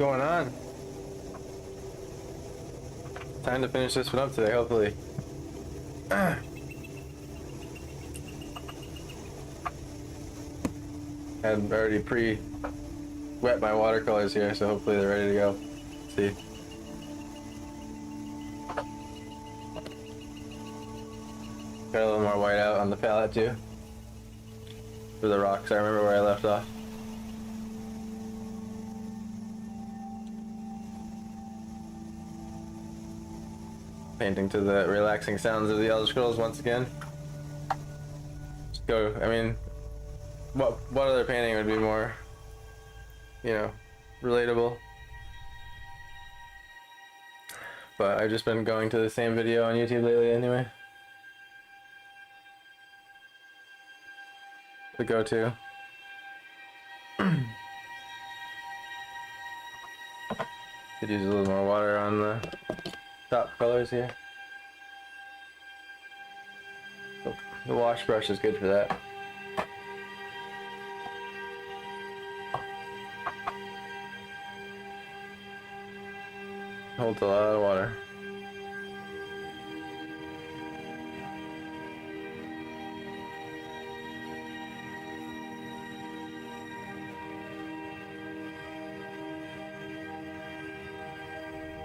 going on? Time to finish this one up today, hopefully. Had already pre-wet my watercolors here, so hopefully they're ready to go. Let's see. Got a little more white out on the palette too. For the rocks, I remember where I left off. Painting to the relaxing sounds of the Elder Scrolls once again. Just go, I mean, what other painting would be more, you know, relatable? But I've just been going to the same video on YouTube lately anyway. The go-to. Could use a little more water on the top colors here. The wash brush is good for that. Holds a lot of water.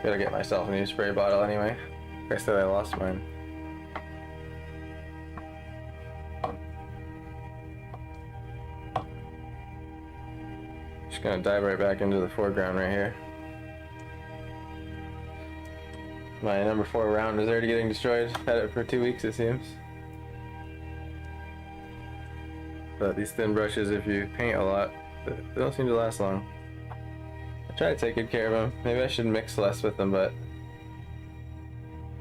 Gotta get myself a new spray bottle anyway. Like I said, I lost mine. Just gonna dive right back into the foreground right here. My number 4 round is already getting destroyed. Had it for 2 weeks, it seems. But these thin brushes, if you paint a lot, they don't seem to last long. I try to take good care of them. Maybe I should mix less with them, but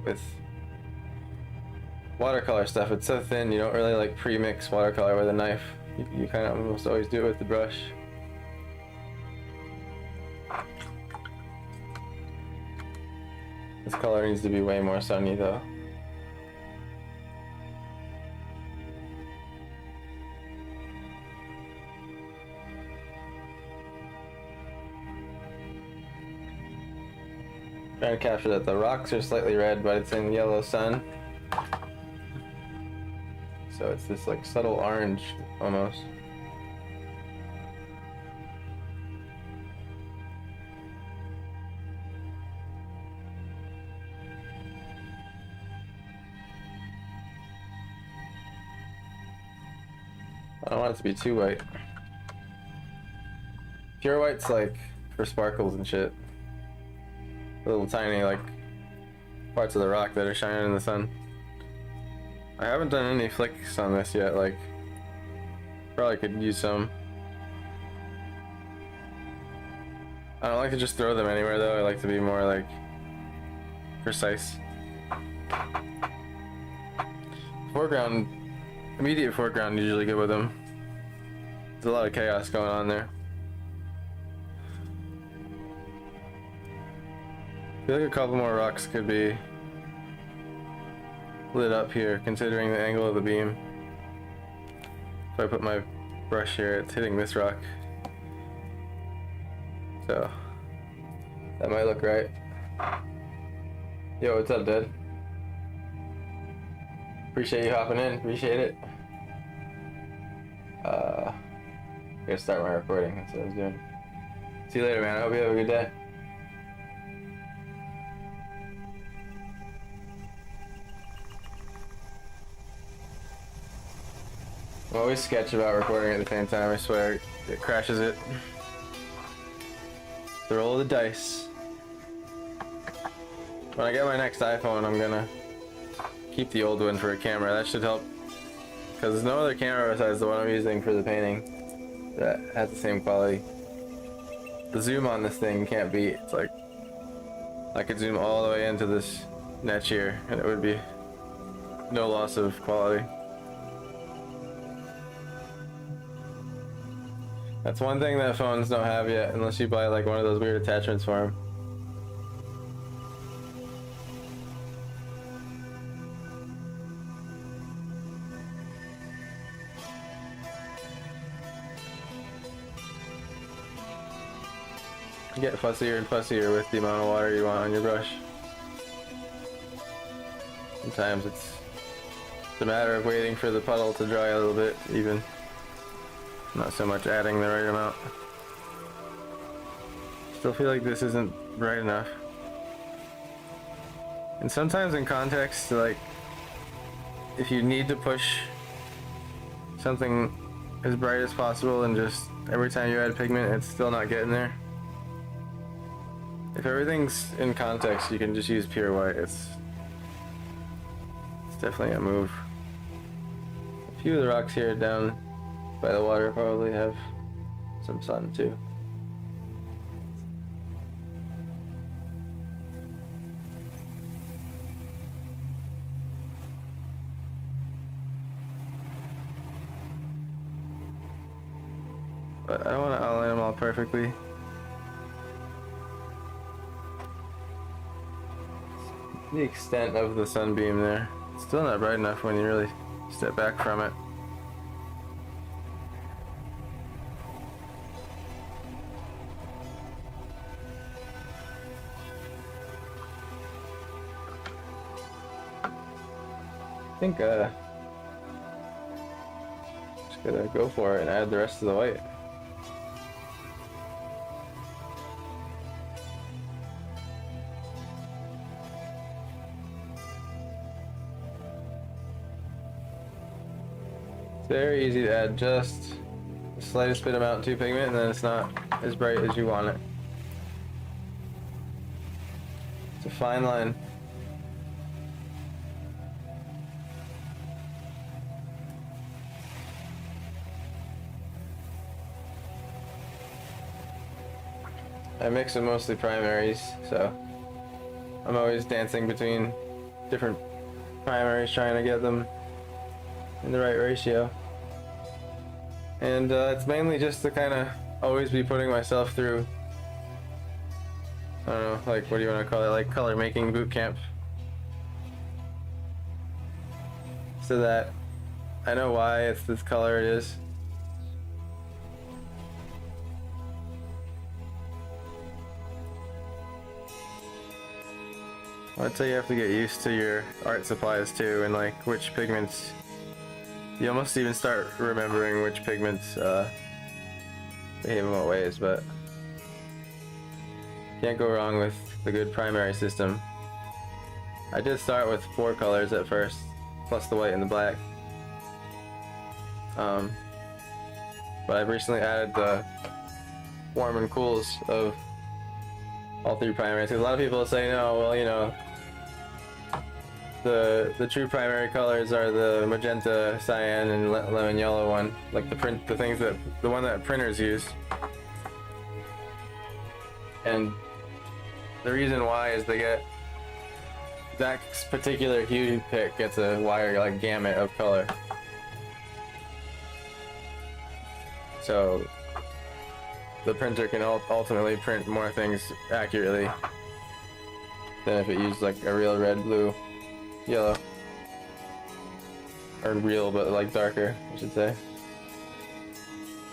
with watercolor stuff, it's so thin, you don't really like pre-mix watercolor with a knife. You kind of almost always do it with the brush. This color needs to be way more sunny though. Trying to capture that the rocks are slightly red, but it's in yellow sun. So it's this like subtle orange almost. I don't want it to be too white. Pure white's like for sparkles and shit. Little tiny like parts of the rock that are shining in the sun. I haven't done any flicks on this yet, like probably could use some. I don't like to just throw them anywhere though, I like to be more like precise. Foreground, immediate foreground usually good with them. There's a lot of chaos going on there. I feel like a couple more rocks could be lit up here, considering the angle of the beam. If I put my brush here, it's hitting this rock. So, that might look right. Yo, what's up, dude? Appreciate you hopping in, appreciate it. Gotta start my recording, that's what I was doing. See you later, man, I hope you have a good day. I always sketch about recording at the same time, I swear. It crashes it. The roll of the dice. When I get my next iPhone, I'm gonna keep the old one for a camera. That should help. Because there's no other camera besides the one I'm using for the painting that has the same quality. The zoom on this thing can't beat. It's like I could zoom all the way into this Netch here and it would be no loss of quality. That's one thing that phones don't have yet, unless you buy like one of those weird attachments for them. get fussier and fussier with the amount of water you want on your brush. Sometimes it's a matter of waiting for the puddle to dry a little bit, even. Not so much adding the right amount. Still feel like this isn't bright enough. And sometimes in context, like, if you need to push something as bright as possible and just every time you add pigment, it's still not getting there. If everything's in context, you can just use pure white. It's definitely a move. A few of the rocks here down by the water probably have some sun too. But I don't want to outline them all perfectly. The extent of the sunbeam there. It's still not bright enough when you really step back from it. I think just gotta go for it and add the rest of the white. It's very easy to add just the slightest bit amount to pigment and then it's not as bright as you want it. It's a fine line. I mix them mostly primaries, so I'm always dancing between different primaries trying to get them in the right ratio. And it's mainly just to kind of always be putting myself through, I don't know, like, what do you want to call it, like color making boot camp. So that I know why it's this color it is. I'd say you have to get used to your art supplies too, and like which pigments. You almost even start remembering which pigments behave in what ways, but can't go wrong with the good primary system. I did start with 4 colors at first, plus the white and the black. But I've recently added the warm and cools of all 3 primaries. Because a lot of people say, no, well, you know, the true primary colors are the magenta, cyan, and lemon yellow one, like the one that printers use. And the reason why is that particular hue pick gets a wider like gamut of color. So the printer can ultimately print more things accurately than if it used like a real red, blue, yellow. Or real, but like darker, I should say.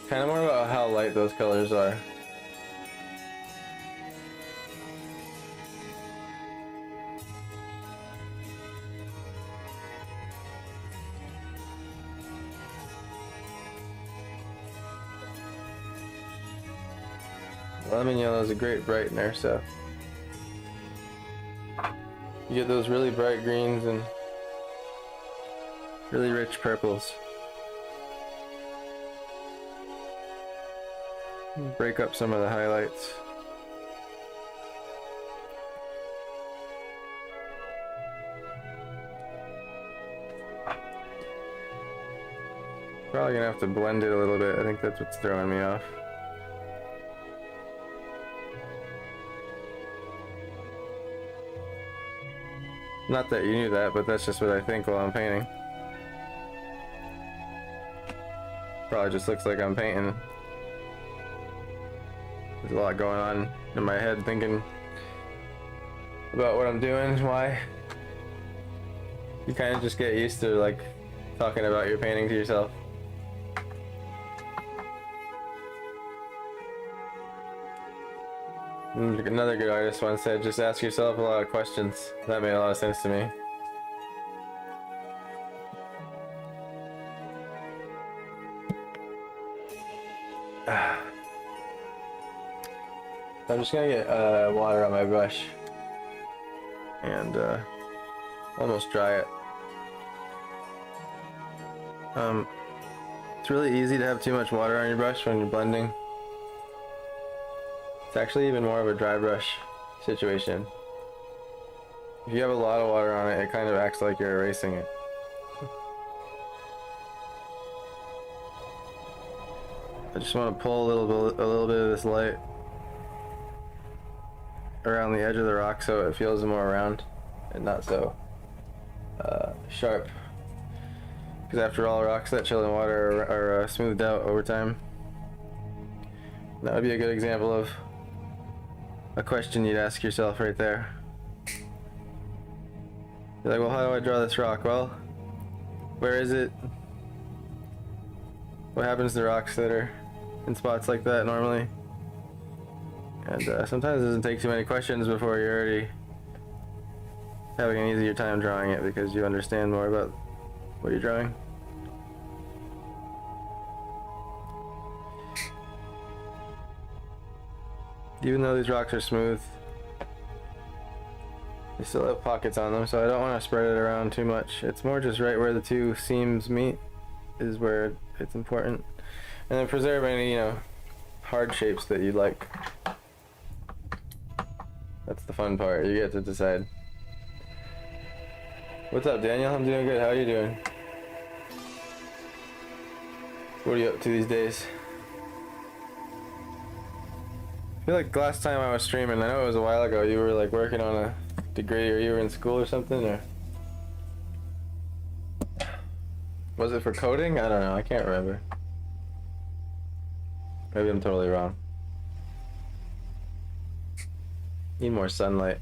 Kind of more about how light those colors are. Lemon yellow is a great brightener, so you get those really bright greens and really rich purples. Break up some of the highlights. Probably gonna have to blend it a little bit. I think that's what's throwing me off. Not that you knew that, but that's just what I think while I'm painting. Probably just looks like I'm painting. There's a lot going on in my head thinking about what I'm doing, why. You kind of just get used to like talking about your painting to yourself. Another good artist once said, just ask yourself a lot of questions. That made a lot of sense to me. I'm just gonna get water on my brush and almost dry it. It's really easy to have too much water on your brush when you're blending. It's actually even more of a dry brush situation. If you have a lot of water on it, it kind of acts like you're erasing it. I just want to pull a little bit of this light around the edge of the rock so it feels more round and not so sharp. Because after all, rocks that chill in water are smoothed out over time. That would be a good example of a question you'd ask yourself right there. You're like, well, how do I draw this rock? Well, where is it? What happens to rocks that are in spots like that normally? And sometimes it doesn't take too many questions before you're already having an easier time drawing it because you understand more about what you're drawing. Even though these rocks are smooth, they still have pockets on them, so I don't want to spread it around too much. It's more just right where the two seams meet is where it's important. And then preserve any, hard shapes that you like. That's the fun part, you get to decide. What's up, Daniel? I'm doing good, how are you doing? What are you up to these days? I feel like last time I was streaming, I know it was a while ago, you were like working on a degree or you were in school or something, or was it for coding? I don't know, I can't remember. Maybe I'm totally wrong. Need more sunlight.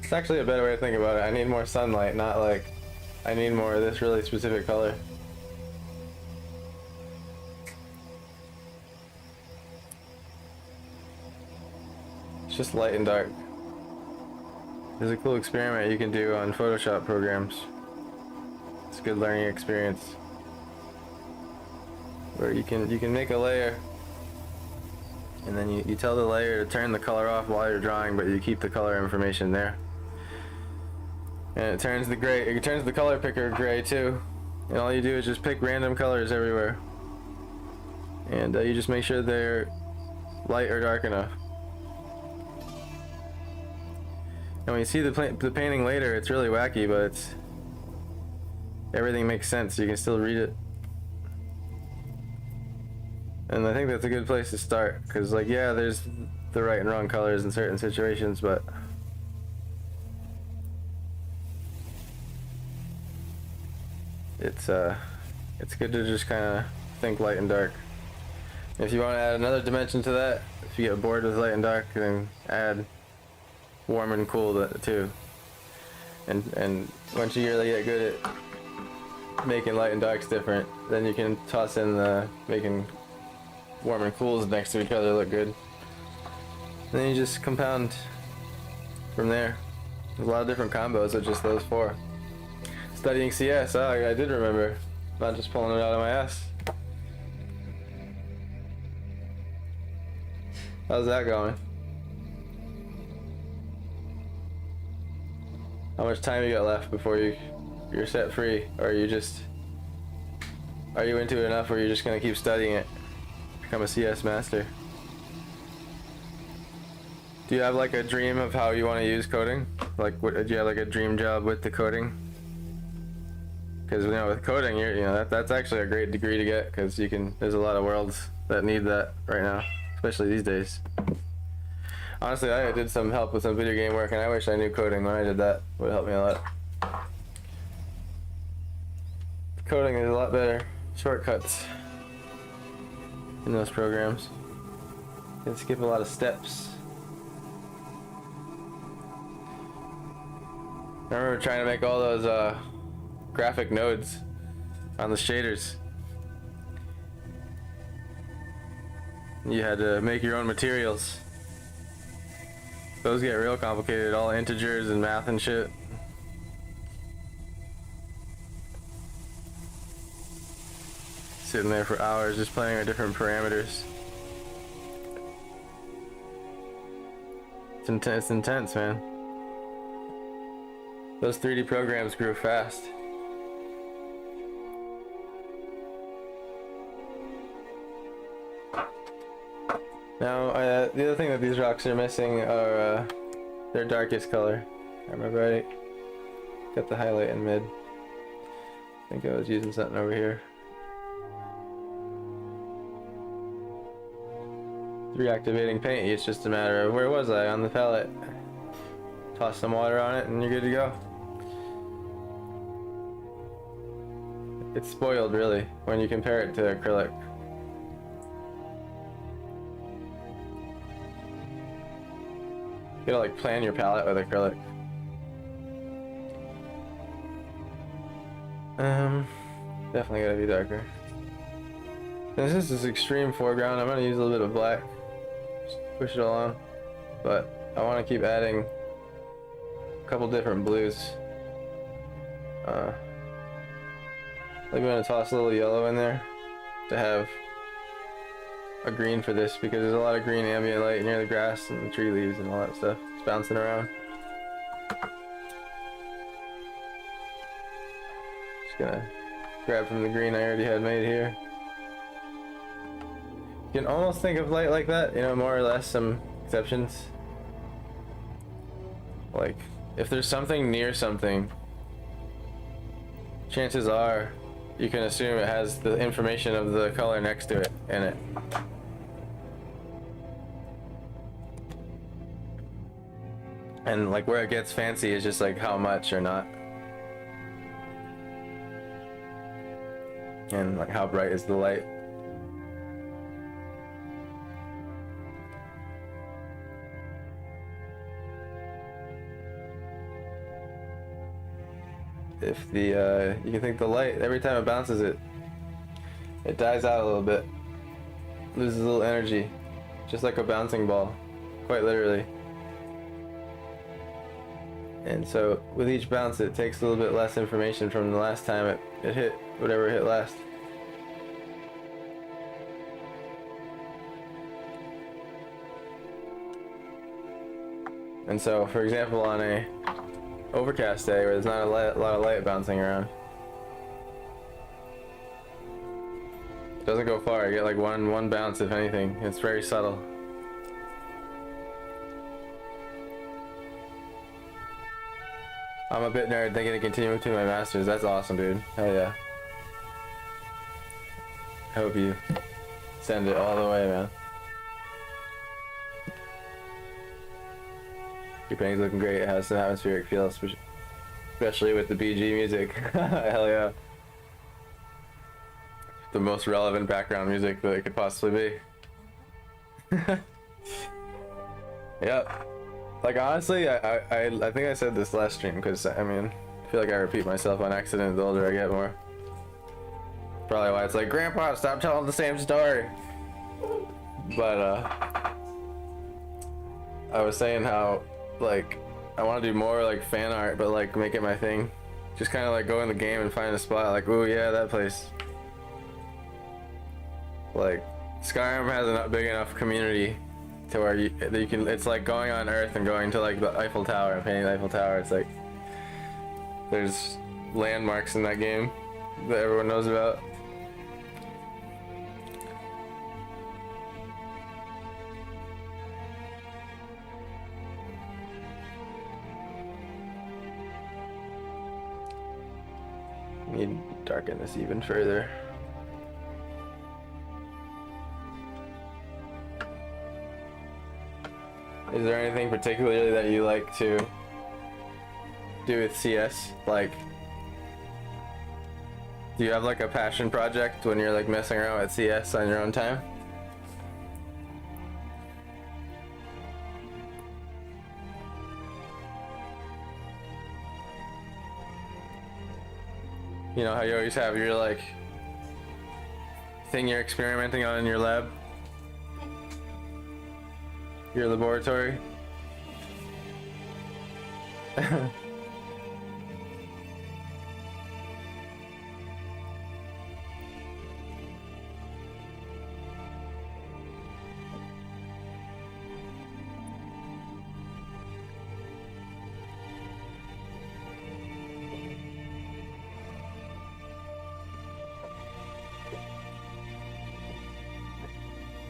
It's actually a better way to think about it. I need more sunlight, not like I need more of this really specific color. It's just light and dark. There's a cool experiment you can do on Photoshop programs. It's a good learning experience. Where you can make a layer and then you tell the layer to turn the color off while you're drawing, but you keep the color information there. And it turns the color picker gray too. And all you do is just pick random colors everywhere. And you just make sure they're light or dark enough. And when you see the painting later, it's really wacky, but everything makes sense. You can still read it. And I think that's a good place to start, because like, yeah, there's the right and wrong colors in certain situations, but it's good to just kind of think light and dark. If you want to add another dimension to that, if you get bored with light and dark, then add warm and cool too. And once you really get good at making light and darks different, then you can toss in the making warm and cools next to each other look good. And then you just compound from there. There's a lot of different combos of just those four. Studying CS, oh, I did remember. Not just pulling it out of my ass. How's that going? How much time you got left before you're set free? Or are you into it enough where you're just gonna keep studying it? Become a CS master? Do you have like a dream of how you want to use coding? Like, do you have like a dream job with the coding? Because with coding, that's actually a great degree to get, because there's a lot of worlds that need that right now, especially these days. Honestly, I did some help with some video game work, and I wish I knew coding when I did that. It would help me a lot. Coding is a lot better. Shortcuts in those programs. You can skip a lot of steps. I remember trying to make all those graphic nodes on the shaders. You had to make your own materials. Those get real complicated, all integers and math and shit. Sitting there for hours just playing with different parameters. It's intense, man. Those 3D programs grew fast. Now, the other thing that these rocks are missing are their darkest color. I remember I got the highlight in mid. I think I was using something over here. Reactivating paint, it's just a matter of where was I on the palette. Toss some water on it and you're good to go. It's spoiled really when you compare it to acrylic. You gotta like plan your palette with acrylic. Definitely gotta be darker. Since this is extreme foreground, I'm gonna use a little bit of black. Just push it along. But I wanna keep adding a couple different blues. Maybe I'm gonna toss a little yellow in there to have a green for this, because there's a lot of green ambient light near the grass and the tree leaves and all that stuff. It's bouncing around. Just gonna grab from the green I already had made here. You can almost think of light like that, you know, more or less, some exceptions. Like, if there's something near something, chances are you can assume it has the information of the color next to it in it. And like where it gets fancy is just like how much or not. And like how bright is the light. If the you can think the light, every time it bounces it dies out a little bit, loses a little energy, just like a bouncing ball, quite literally. And so with each bounce it takes a little bit less information from the last time it hit whatever it hit last. And so, for example, on a overcast day where there's not a lot of light bouncing around, it doesn't go far. You get like one bounce, if anything. It's very subtle. I'm a bit nerd thinking to continue to my masters. That's awesome, dude. Hell yeah. I hope you send it all the way, man. Your painting's looking great. It has some atmospheric feel, especially with the BG music. Hell yeah. The most relevant background music that it could possibly be. Yep. Like honestly, I think I said this last stream, because I mean, I feel like I repeat myself on accident the older I get more. Probably why it's like, Grandpa, stop telling the same story. But I was saying how like I want to do more like fan art, but like make it my thing. Just kind of like go in the game and find a spot like, oh yeah, that place. Like Skyrim has a big enough community to where you can, it's like going on Earth and going to like the Eiffel Tower and painting the Eiffel Tower. It's like there's landmarks in that game that everyone knows about. Need to darken this even further. Is there anything particularly that you like to do with CS? Like, do you have like a passion project when you're like messing around with CS on your own time? You know how you always have your like thing you're experimenting on in your lab? your laboratory.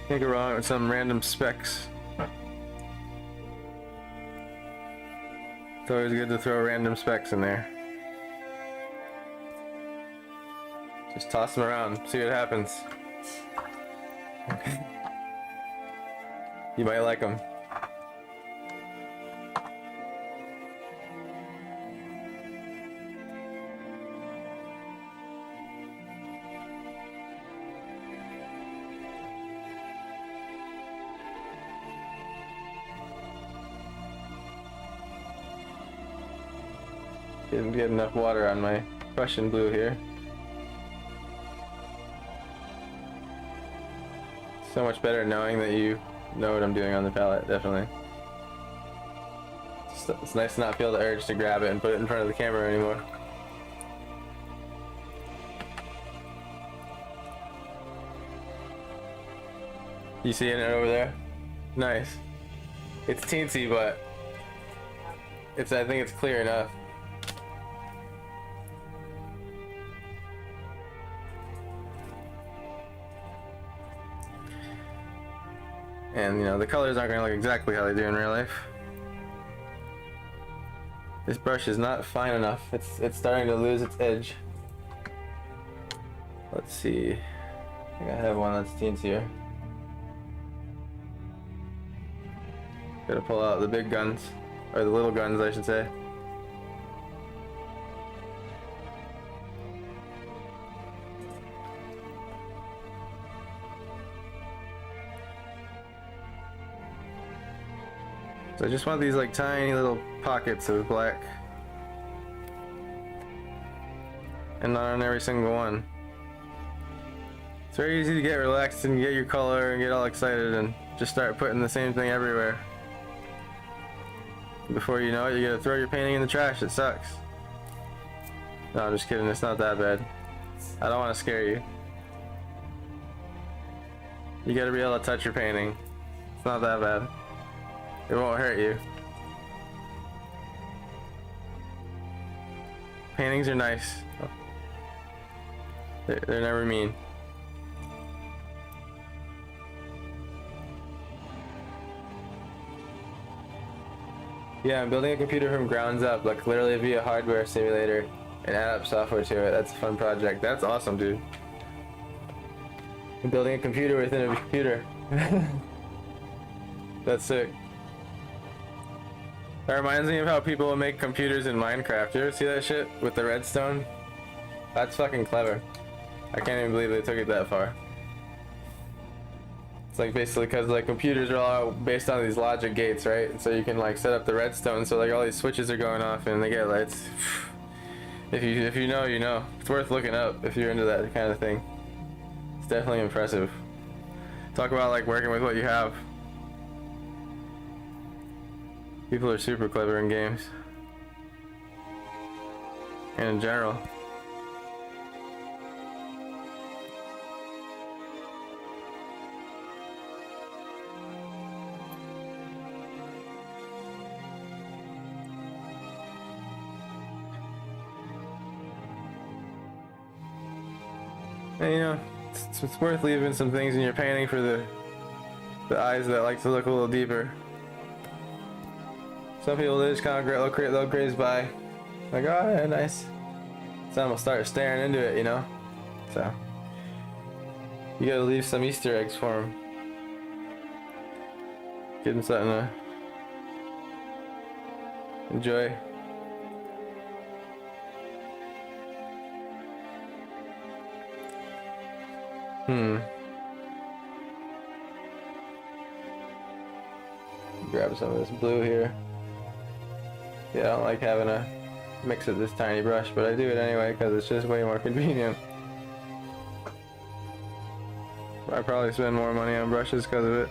Can't go wrong with some random specs. It's always good to throw random specs in there. Just toss them around, see what happens. You might like them. Didn't get enough water on my Prussian blue here. So much better knowing that you know what I'm doing on the palette, definitely. It's nice to not feel the urge to grab it and put it in front of the camera anymore. You seeing it over there? Nice. It's teensy, but I think it's clear enough. And you know, the colors aren't going to look exactly how they do in real life. This brush is not fine enough. It's starting to lose its edge. Let's see. I think I have one that's teensier. Gotta pull out the big guns, or the little guns I should say. So I just want these like tiny little pockets of black. And not on every single one. It's very easy to get relaxed and get your color and get all excited and just start putting the same thing everywhere. Before you know it, you gotta throw your painting in the trash. It sucks. No, I'm just kidding. It's not that bad. I don't want to scare you. You gotta be able to touch your painting. It's not that bad. It won't hurt you. Paintings are nice. They're never mean. Yeah, I'm building a computer from grounds up, like literally via hardware simulator and add up software to it. That's a fun project. That's awesome, dude. I'm building a computer within a computer. That's sick. That reminds me of how people will make computers in Minecraft. You ever see that shit with the redstone? That's fucking clever. I can't even believe they took it that far. It's like basically because like computers are all based on these logic gates, right? And so you can like set up the redstone so like all these switches are going off and they get lights. If you know, you know. It's worth looking up if you're into that kind of thing. It's definitely impressive. Talk about like working with what you have. People are super clever in games. And in general. And you know, it's worth leaving some things in your painting for the eyes that like to look a little deeper. Some people they just kind of they'll graze by, like, oh yeah, nice. Some will start staring into it, you know. So you gotta leave some Easter eggs for them. Give them something to enjoy. Grab some of this blue here. Yeah, I don't like having to mix with this tiny brush, but I do it anyway because it's just way more convenient. I probably spend more money on brushes because of it.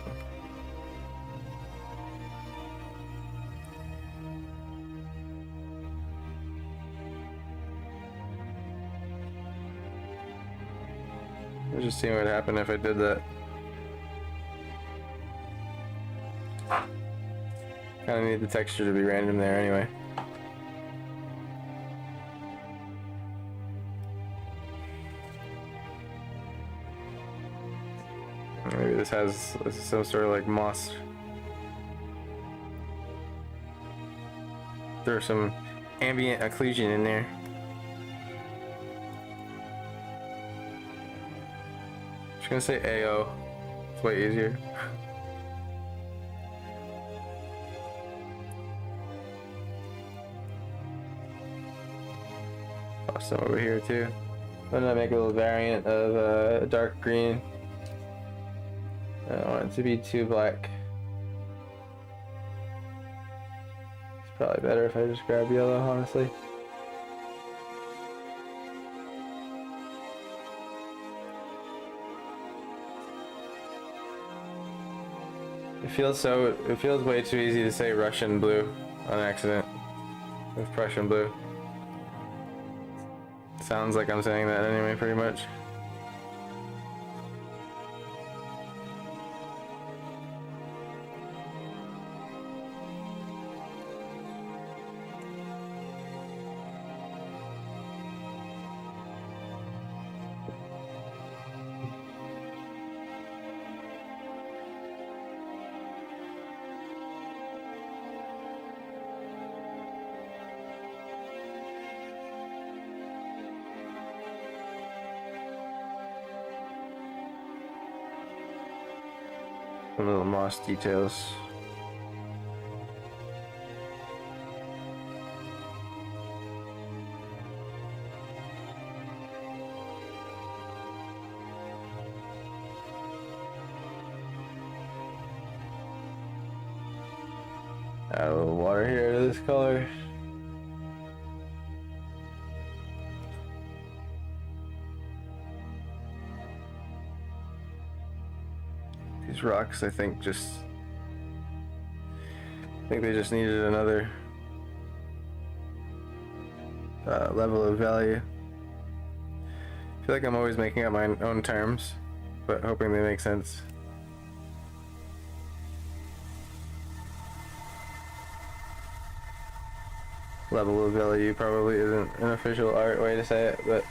Let's just see what would happen if I did that. Kind of need the texture to be random there anyway. Maybe this has some sort of like moss. Throw some ambient occlusion in there. Just gonna say AO. It's way easier. Toss some over here too. Why don't I make a little variant of dark green? I don't want it to be too black. It's probably better if I just grab yellow, honestly. It feels way too easy to say Russian blue on accident with Prussian blue. Sounds like I'm saying that anyway, pretty much. Some little moss details. Add a little water here to this color. These rocks, I think they just needed another level of value. I feel like I'm always making up my own terms, but hoping they make sense. Level of value probably isn't an official art way to say it, but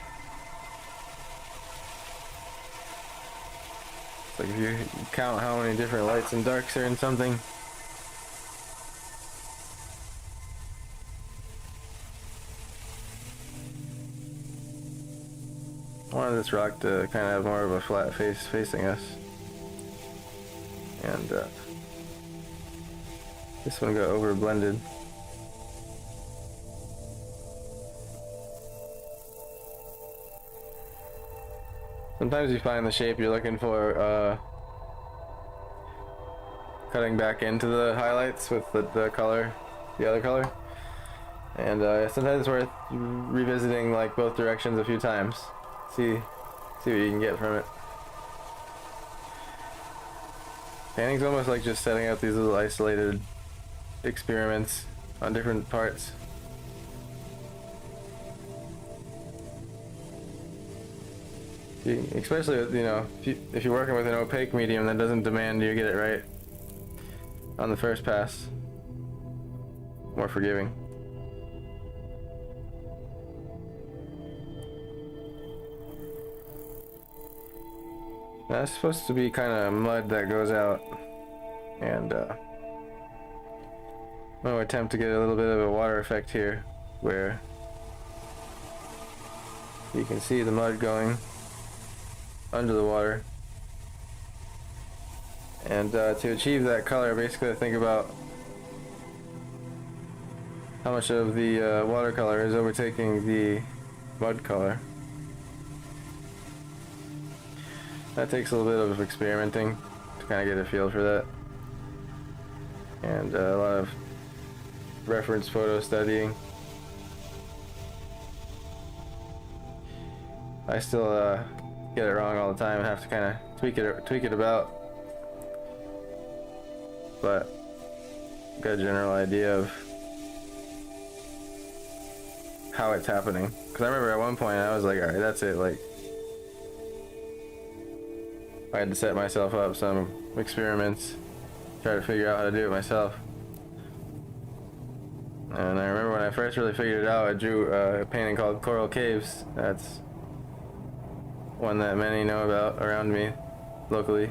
it's like if you count how many different lights and darks are in something. I wanted this rock to kind of have more of a flat face facing us, and this one got over blended. Sometimes you find the shape you're looking for cutting back into the highlights with the color, the other color, and sometimes it's worth revisiting like both directions a few times. See what you can get from it. Painting's almost like just setting out these little isolated experiments on different parts. Especially, you know, if you're working with an opaque medium that doesn't demand you get it right on the first pass, more forgiving. That's supposed to be kind of mud that goes out, and I'm going to attempt to get a little bit of a water effect here, where you can see the mud going under the water. And to achieve that color, basically I think about how much of the watercolor is overtaking the mud color. That takes a little bit of experimenting to kind of get a feel for that, and a lot of reference photo studying. I still get it wrong all the time and have to kind of tweak it about, but got a general idea of how it's happening. Because I remember at one point I was like, alright, that's it, like I had to set myself up some experiments, try to figure out how to do it myself. And I remember when I first really figured it out, I drew a painting called Coral Caves. That's one that many know about around me, locally.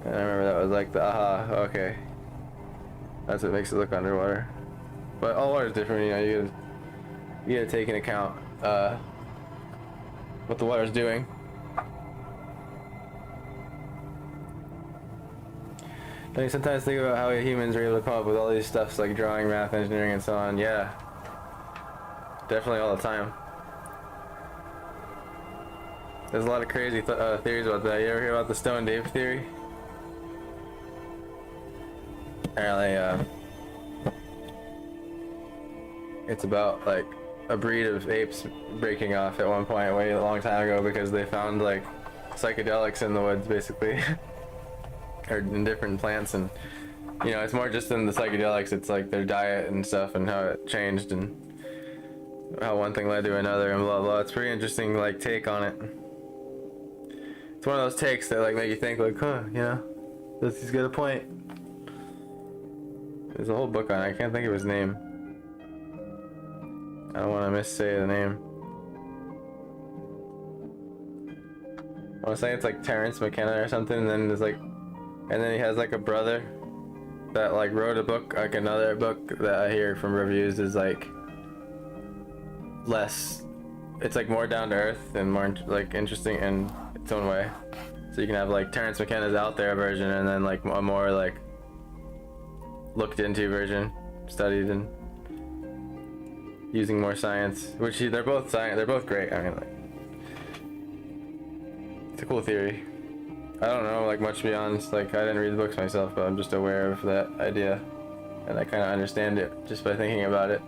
And I remember that was like the aha, okay. That's what makes it look underwater. But all water is different, you know, you gotta take into account what the water's doing. I sometimes think about how humans are able to come up with all these stuffs like drawing, math, engineering, and so on. Yeah, definitely all the time. There's a lot of crazy theories about that. You ever hear about the Stone Ape theory? Apparently, it's about like a breed of apes breaking off at one point way a long time ago because they found like psychedelics in the woods, basically. Or in different plants, and you know, it's more just than the psychedelics, it's like their diet and stuff and how it changed and how one thing led to another and blah blah. It's pretty interesting like take on it. It's one of those takes that like make you think like, huh, you know, he's got a point. There's a whole book on it. I can't think of his name. I don't want to missay the name. I want to say it's like Terrence McKenna or something, and then there's like, and then he has like a brother that like wrote a book, like another book that I hear from reviews is like less, it's like more down to earth and more like interesting in its own way. So you can have like Terrence McKenna's out there version and then like a more like looked into version, studied and using more science, which they're both science, they're both great. I mean, like, it's a cool theory. I don't know like much beyond, like I didn't read the books myself, but I'm just aware of that idea and I kind of understand it just by thinking about it.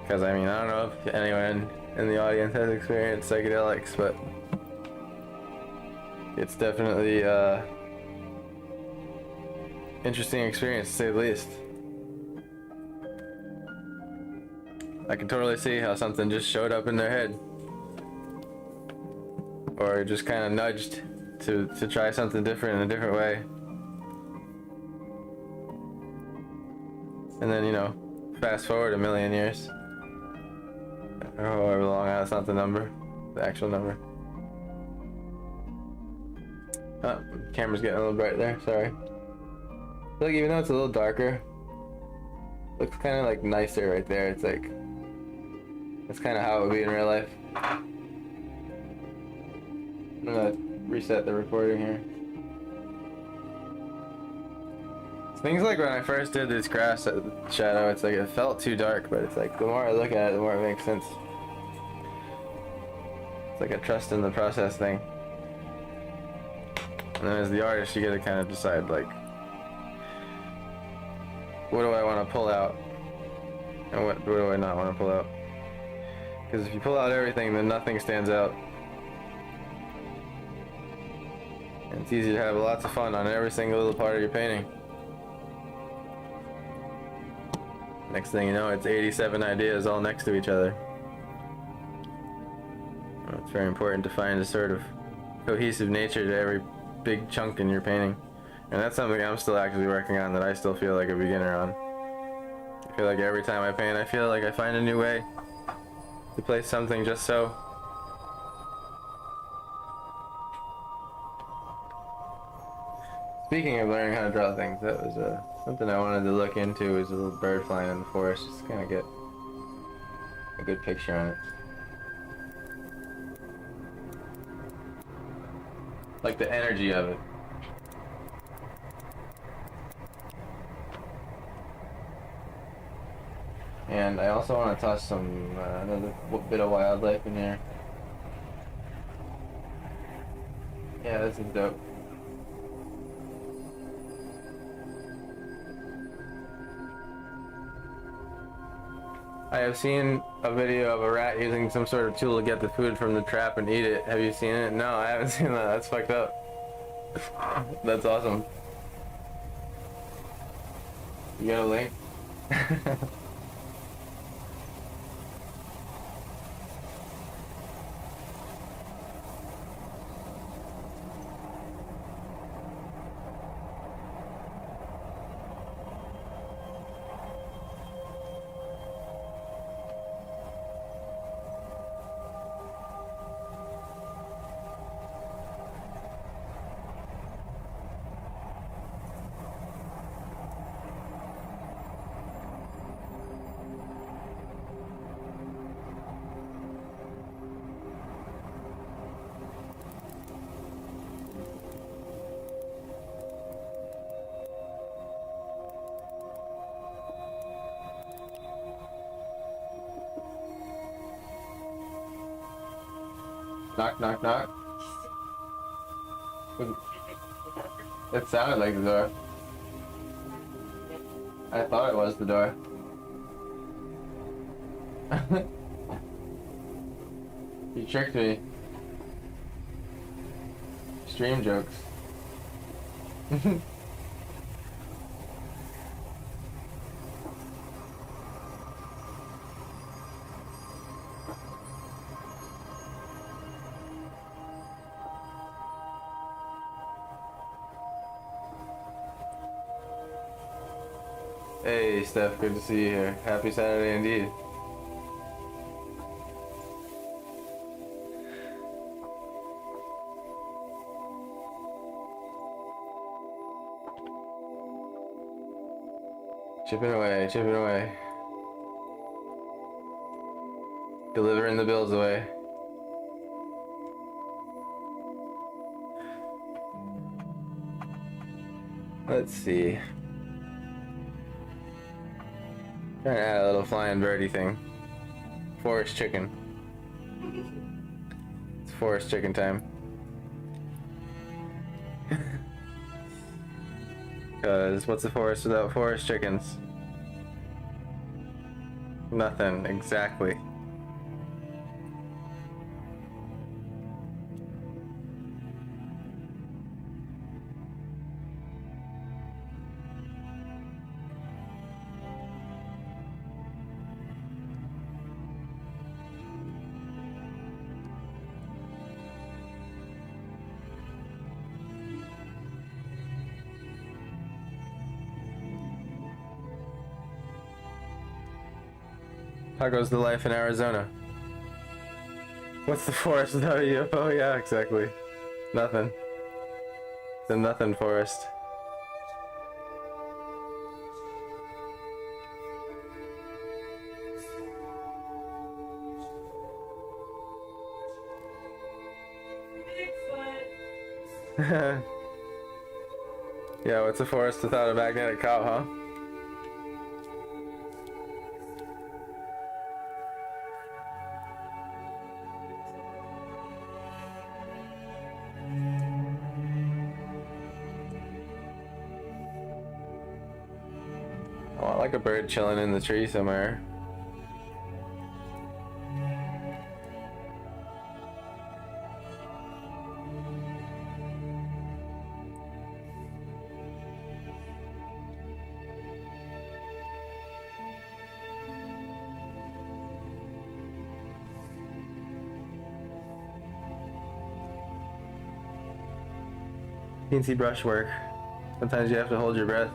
Because I mean, I don't know if anyone in the audience has experienced psychedelics, but it's definitely interesting experience to say the least. I can totally see how something just showed up in their head, or just kind of nudged to try something different in a different way, and then, you know, fast forward a million years or however long. That's not the number, the actual number. Oh, camera's getting a little bright there, sorry. Look, even though it's a little darker, looks kind of like nicer right there. It's like, that's kind of how it would be in real life. I'm gonna reset the recording here. Things like when I first did this grass shadow, it's like it felt too dark, but it's like the more I look at it, the more it makes sense. It's like a trust in the process thing. And then as the artist, you get to kind of decide like, what do I want to pull out and what do I not want to pull out? Because if you pull out everything, then nothing stands out. And it's easy to have lots of fun on every single little part of your painting. Next thing you know, it's 87 ideas all next to each other. It's very important to find a sort of cohesive nature to every big chunk in your painting. And that's something I'm still actively working on, that I still feel like a beginner on. I feel like every time I paint, I feel like I find a new way to place something just so. Speaking of learning how to draw things, that was something I wanted to look into, is a little bird flying in the forest, just to kind of get a good picture on it. Like the energy of it. And I also want to toss some another bit of wildlife in here. Yeah, this is dope. I have seen a video of a rat using some sort of tool to get the food from the trap and eat it. Have you seen it? No, I haven't seen that. That's fucked up. That's awesome. You got a link? Knock, knock, knock. It sounded like the door. I thought it was the door. You tricked me. Stream jokes. Hey Steph, good to see you here. Happy Saturday indeed. Chipping away, chipping away. Delivering the bills away. Let's see. Trying to add a little flying birdie thing. Forest chicken. It's forest chicken time. Because what's a forest without forest chickens? Nothing, exactly. How goes the life in Arizona? What's the forest without a UFO? Yeah, exactly. Nothing. The nothing forest. Yeah, what's a forest without a magnetic cow, huh? I want like a bird chilling in the tree somewhere. Teensy brushwork. Sometimes you have to hold your breath.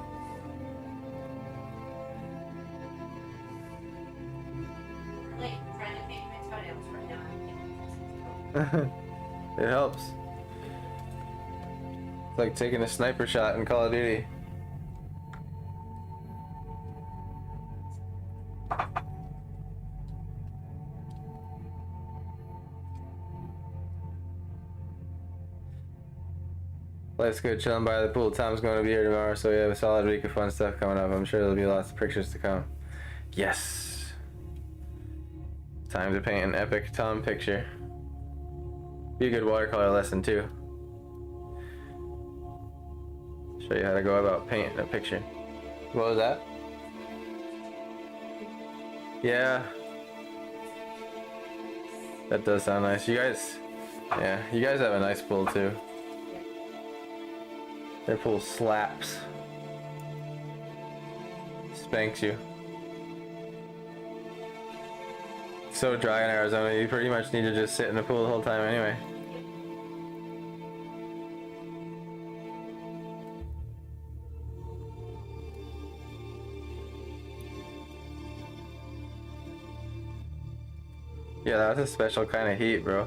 Like trying to paint my toenails right now. It helps. It's like taking a sniper shot in Call of Duty. Life's good, chilling by the pool. Tom's going to be here tomorrow, so we have a solid week of fun stuff coming up. I'm sure there'll be lots of pictures to come. Yes! Time to paint an epic Tom picture. Be a good watercolor lesson, too. Show you how to go about painting a picture. What was that? Yeah. That does sound nice. You guys, yeah, you guys have a nice pool, too. Their pool slaps. Spanks you. It's so dry in Arizona, you pretty much need to just sit in the pool the whole time anyway. Yeah, that's a special kind of heat, bro.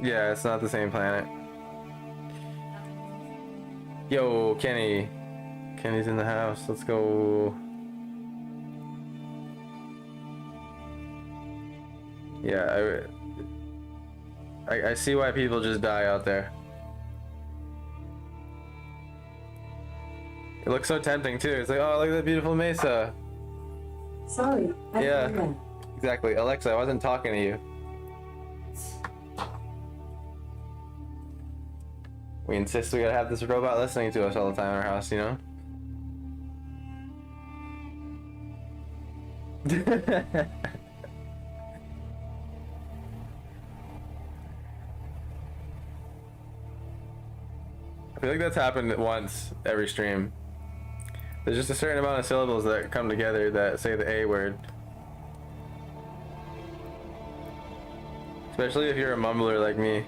Yeah, it's not the same planet. Yo, Kenny. Kenny's in the house. Let's go. Yeah, I see why people just die out there. It looks so tempting too. It's like, oh, look at that beautiful mesa. Sorry. I Yeah. didn't know Exactly. Alexa, I wasn't talking to you. We insist we gotta have this robot listening to us all the time in our house, you know? I feel like that's happened once every stream. There's just a certain amount of syllables that come together that say the A word. Especially if you're a mumbler like me.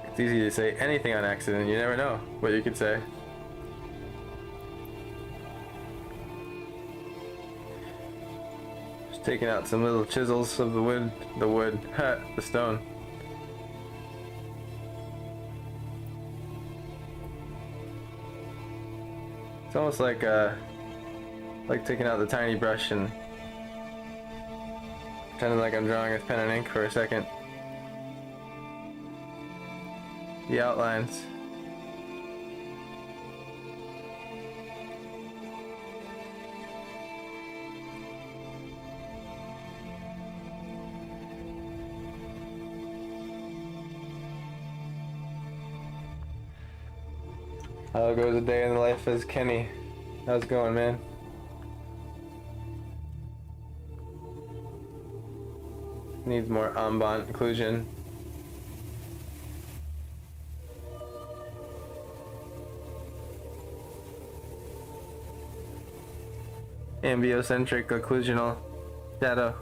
It's easy to say anything on accident. You never know what you could say. Just taking out some little chisels of the wood, the stone. It's almost like taking out the tiny brush and pretending like I'm drawing with pen and ink for a second. The outlines. How goes a day in the life as Kenny? How's it going, man? Needs more ambient occlusion. Ambiocentric occlusional shadow.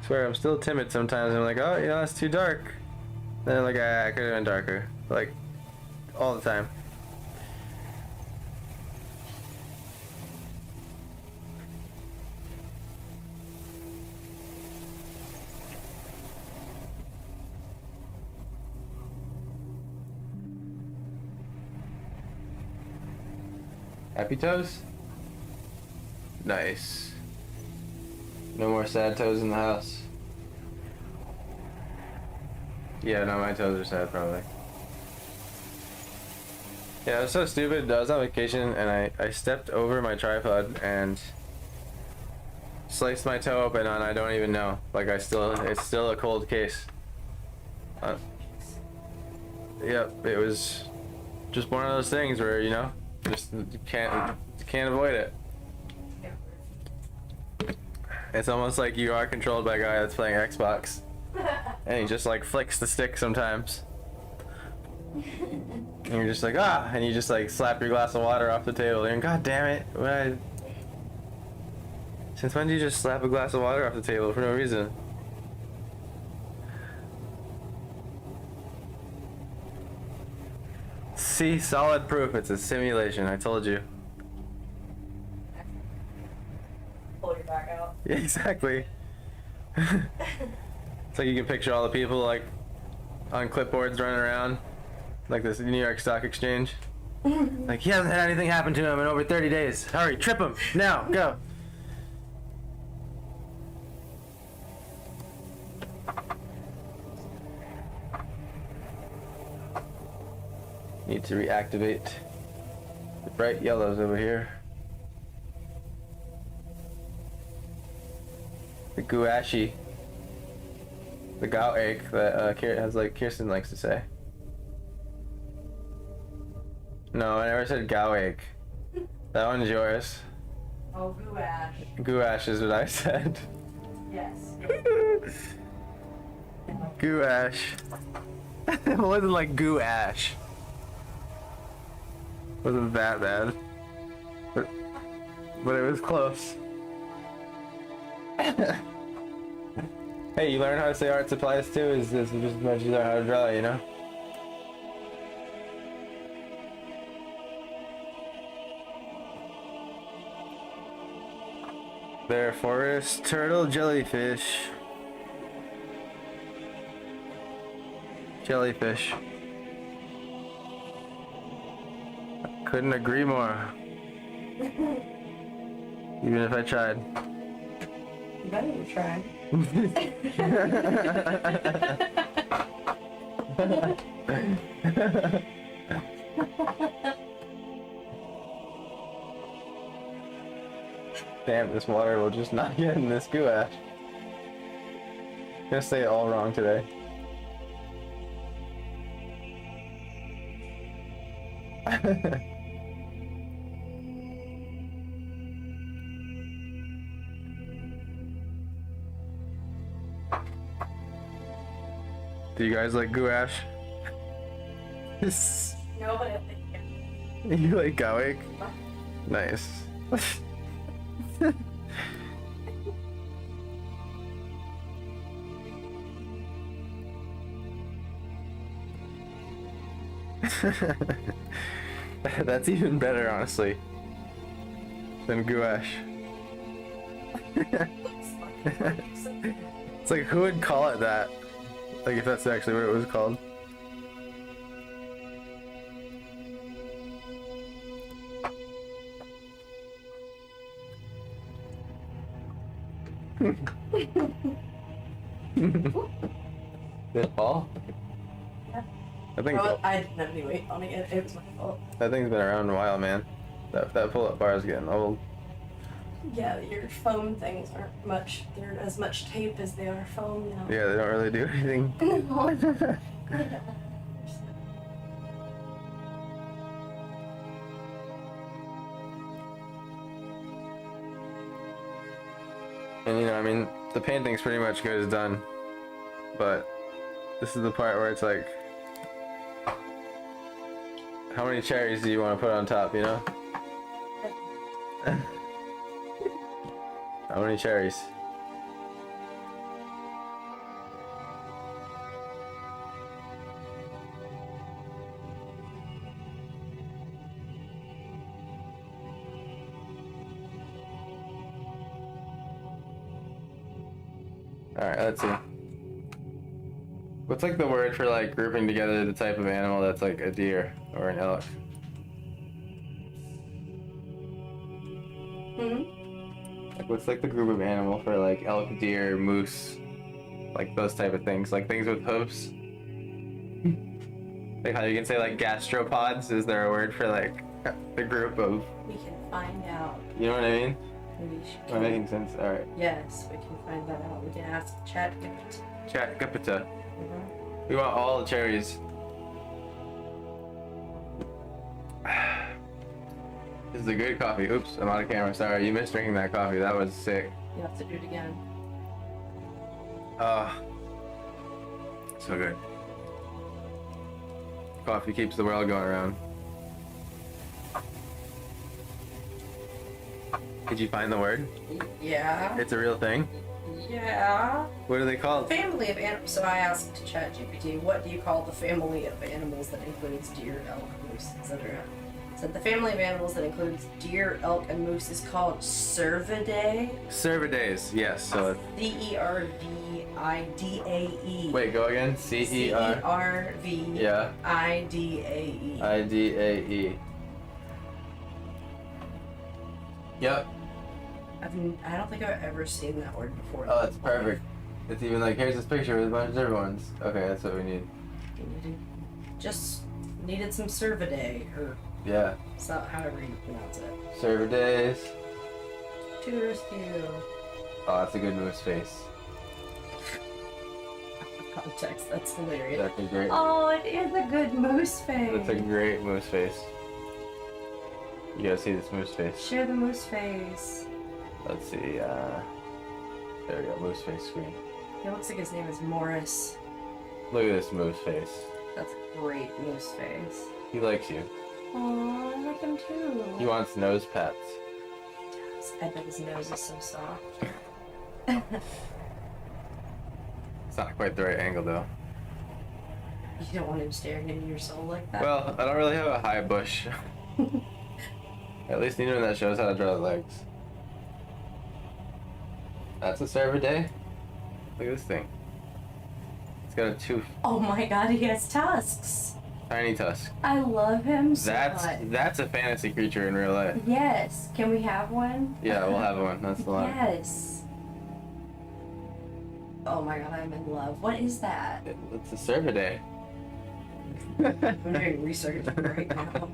Swear I'm still timid sometimes. I'm like, oh, you know, it's too dark. Then I'm like, ah, I could have been darker. Like, all the time. Happy toes? Nice. No more sad toes in the house. Yeah, no, my toes are sad probably. Yeah, it was so stupid. I was on vacation and I stepped over my tripod and sliced my toe open and I don't even know. Like it's still a cold case. Yep, it was just one of those things where, you know, just can't avoid it. It's almost like you are controlled by a guy that's playing Xbox. And he just like flicks the stick sometimes. And you're just like, ah! And you just like slap your glass of water off the table. And God damn it. Since when do you just slap a glass of water off the table for no reason? See, solid proof it's a simulation. I told you. Pull your back out. Yeah, exactly. It's like you can picture all the people like on clipboards running around, like this New York Stock Exchange. Like he hasn't had anything happen to him in over 30 days. Hurry, trip him now, go. Need to reactivate the bright yellows over here. The gouache. The gout ache that has like Kirsten likes to say. No, I never said gout ache. That one's yours. Oh, gouache. Gouache is what I said. Yes. Gouache. It wasn't like gouache. Wasn't that bad. But it was close. Hey, you learn how to say art supplies too, is just as much as you learn how to draw, you know? Bear forest, turtle, jellyfish. Jellyfish. Couldn't agree more. Even if I tried. You better be trying. Damn, this water will just not get in this gouache. I'm gonna say it all wrong today. Do you guys like gouache? No, but I think You like gouache? Nice. That's even better, honestly, than gouache. It's like, who would call it that? Like, if that's actually what it was called. Did it fall? Yeah. I think so. I didn't have any weight on it. It was my fault. That thing's been around a while, man. That pull-up bar is getting old. Yeah, your foam things aren't much. They're as much tape as they are foam now. Yeah, they don't really do anything. And you know, I mean, the painting's pretty much good as done, but this is the part where it's like, how many cherries do you want to put on top, you know? How many cherries? Alright, let's see. What's like the word for like grouping together the type of animal that's like a deer or an elk? Like what's like the group of animal for like elk, deer, moose, like those type of things, like things with hooves? Like how you can say like gastropods, is there a word for like the group of, We can find out. you know what I mean? We should. Am I making sense? Alright. Yes, we can find that out. We can ask ChatGPT. Chat Gupita. We want all the cherries. This is a good coffee. Oops, I'm out of camera. Sorry, you missed drinking that coffee. That was sick. You have to do it again. So good. Coffee keeps the world going around. Did you find the word? Yeah. It's a real thing? Yeah. What are they called? Family of animals. So I asked ChatGPT, what do you call the family of animals that includes deer, elk, moose, etc.? So the family of animals that includes deer, elk, and moose is called Cervidae. Cervidae, yes. So Cervidae. wait, go again. C-E-R. C-E-R-V. Yeah. I-D-A-E. I-D-A-E. Yep. I don't think I've ever seen that word before. Oh, that's perfect. It's even like, here's this picture with a bunch of different ones. Okay, that's what we need. Just needed some Cervidae, or Yeah. so, however you pronounce it. Cervidae. To the rescue. Oh, that's a good moose face. Context, that's hilarious. That's a great. Oh, it is a good moose face. That's a great moose face. You gotta see this moose face. Share the moose face. Let's see, there we go, moose face screen. It looks like his name is Morris. Look at this moose face. That's a great moose face. He likes you. Oh, I like him too. He wants nose pats. I bet his nose is so soft. It's not quite the right angle though. You don't want him staring into your soul like that? Well, I don't really have a high bush. At least need one that shows how to draw the legs. That's a Cervidae. Look at this thing. It's got a tooth. Oh my god, he has tusks. Tiny tusk. I love him so much. That's a fantasy creature in real life. Yes. Can we have one? Yeah, we'll have one. That's the one. Yes. Oh my god, I'm in love. What is that? It's a Cervidae. I'm doing research right now.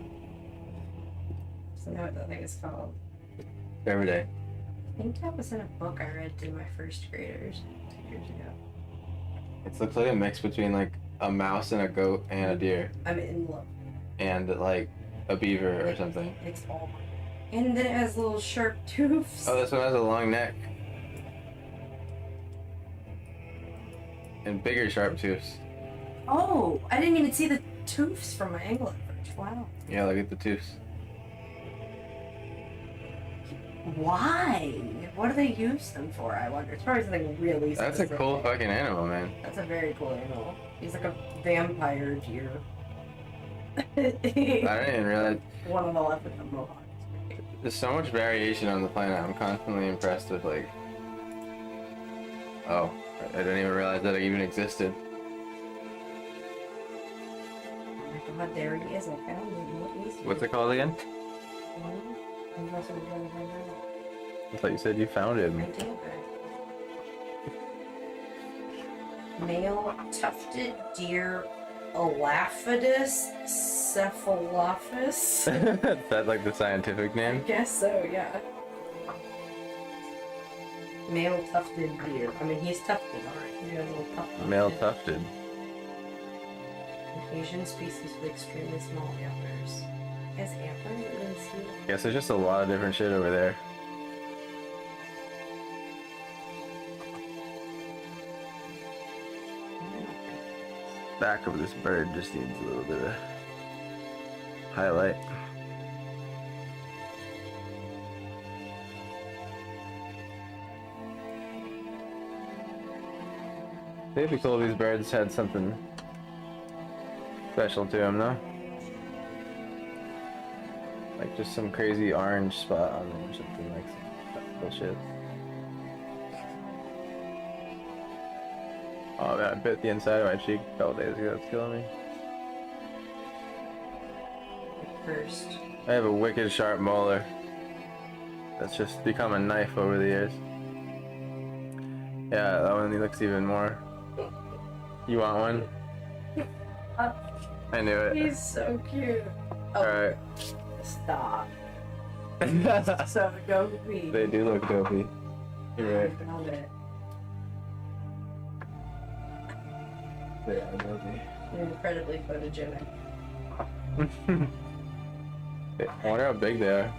So I know what that thing is called. Cervidae. I think that was in a book I read to my first graders 2 years ago. It looks like a mix between like a mouse and a goat and a deer I'm in love. and like a beaver or something. It's all. And then it has little sharp tooths. Oh, this one has a long neck. And bigger sharp tooths. Oh, I didn't even see the tooths from my angle approach. Wow. Yeah, look at the tooths. Why? What do they use them for, I wonder? It's probably something really That's a specific. cool fucking animal, man. That's a very cool animal. He's like a vampire deer. I didn't even realize. One on the left with the mohawk. There's so much variation on the planet. I'm constantly impressed with like. Oh, I didn't even realize that it even existed. Oh my god, there he is. I found him. What is he? What's it called again? I thought you said you found him. I did. Male tufted deer Elaphidus cephalophus. Is that like the scientific I name? guess so, yeah. Male tufted deer. I mean, he's tufted, alright. He has a little tuft. Male tufted. An Asian species with extremely small antlers. He has antlers? I didn't see it. Guess there's just a lot of different shit over there. Back of this bird just needs a little bit of highlight. It'd be cool if these birds had something special to them, no? Like just some crazy orange spot on them or something, like some bullshit. Oh man, I bit the inside of my cheek a couple days ago. It's killing me. First. I have a wicked sharp molar. That's just become a knife over the years. Yeah, that one looks even more. You want one? I knew it. He's so cute. Oh, Alright. stop. So dopey. They do look dopey. You're right. I found it. They are dopey. They're incredibly photogenic. I wonder how big they are.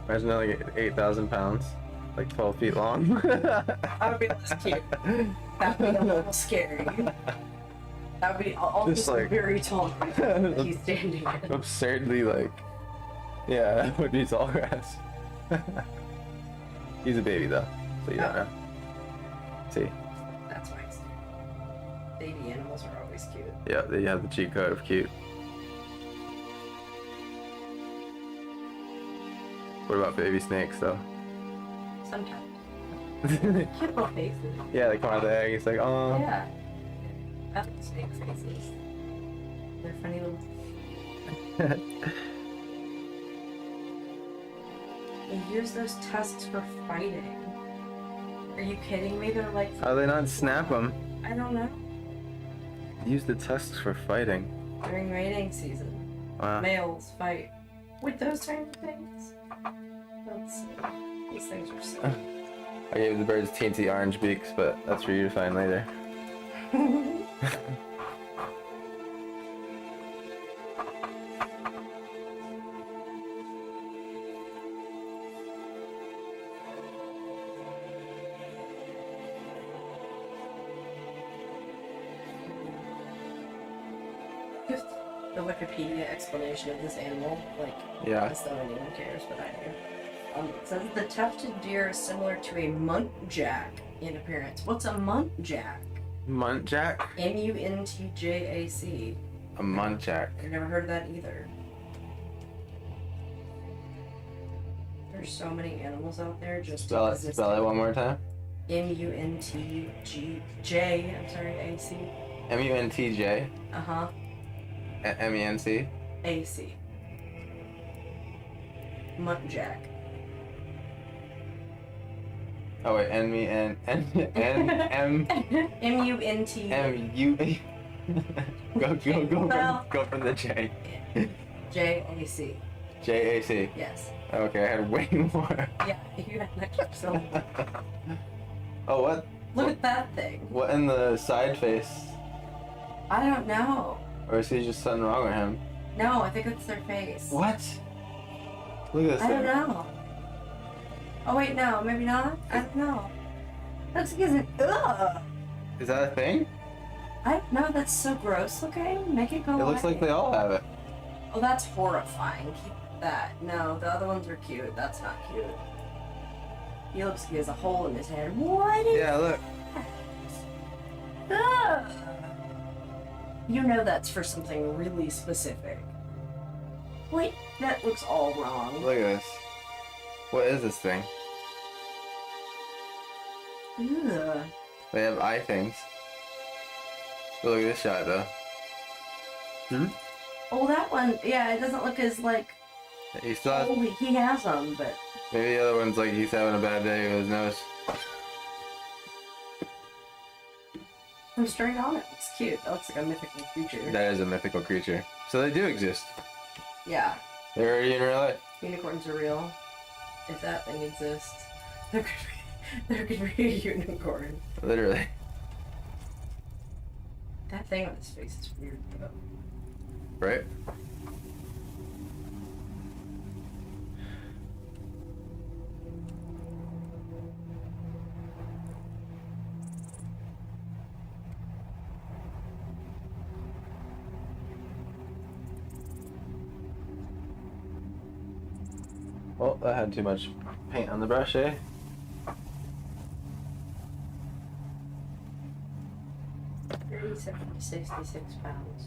Imagine they're like 8,000 pounds. Like 12 feet long. That would be less cute. That would be a little scary. That would be all Just just like- very tall. That he's standing in. Absurdly like, yeah, that would be tall grass. He's a baby though, so you don't know. See, That's nice. Baby animals are always cute. yeah, they have the cheat code of cute. What about baby snakes though? Sometimes. Cute little faces. Yeah, they come out of the egg. It's like, oh. Yeah. I like snake faces. They're funny little. They use those tusks for fighting. Are you kidding me? They're like. How do they not snap them? I don't know. Use the tusks for fighting. During mating season, Wow. males fight with those tiny things. That's. These things are so. I gave the birds teensy orange beaks, but that's for you to find later. Just the Wikipedia explanation of this animal, like, Yeah. as though anyone cares, but I do. It says the tufted deer is similar to a muntjac in appearance. What's a muntjac? Muntjac? Muntjac. A muntjac. I've never heard of that either. There's so many animals out there just Spell existing. it one more time. M-U-N-T-G-J, I'm sorry, A-C. M-U-N-T-J? Uh-huh. M-E-N-C? A-C. Muntjac. Oh wait, N-M... M-U-N-T... M-U... Go from the J. J-A-C. J-A-C. Yes. Okay, I had way more. Yeah, you had an extra syllable. Oh, what? Look at that thing. What in the side face? I don't know. Or is he just something wrong with him? No, I think it's their face. What? Look at this I thing. don't know. Oh wait, no, maybe not. I don't know. Looks like he's an ugh. Is that a thing? I don't know. That's so gross looking. Make it go away. It looks like they all have it. Oh, that's horrifying. Keep that. No, the other ones are cute. That's not cute. He looks like he has a hole in his head. What is Yeah, look. that? Ugh. You know that's for something really specific. Wait, that looks all wrong. Look at this. What is this thing? Ugh. They have eye things. But look at this shot though. Oh, that one. Yeah, it doesn't look as like. He still has, Holy, he has them, but. maybe the other one's like he's having a bad day with his nose. I'm straight on it. It's cute. That looks like a mythical creature. That is a mythical creature. So they do exist. Yeah. They're already in real life. Unicorns are real. If that thing exists, there could be a unicorn. Literally. That thing on his face is weird though. Right? Well, that had too much paint on the brush, eh? 66 pounds.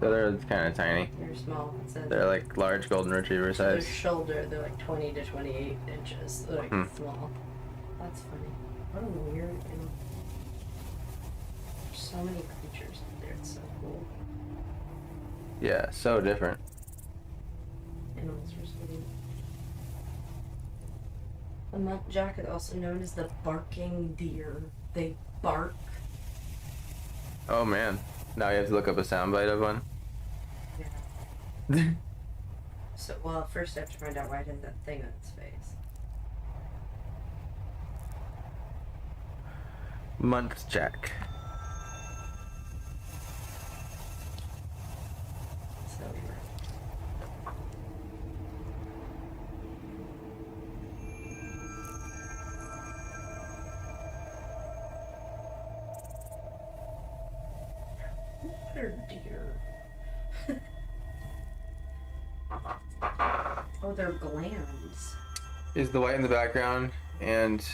So they're kind of tiny. They're small. It says They're like large golden retriever their size. shoulder, they're like 20 to 28 inches. They're like small. That's funny. What a weird animal. There's so many creatures out there. It's so cool. Yeah, so different. Animals are so weird. The muntjac is also known as the barking deer. They bark. Oh man. Now you have to look up a soundbite of one. Yeah. So, well, first I have to find out why it has that thing on its face. Muntjac. So weird. Water deer. Oh, they're glands. Is the white in the background and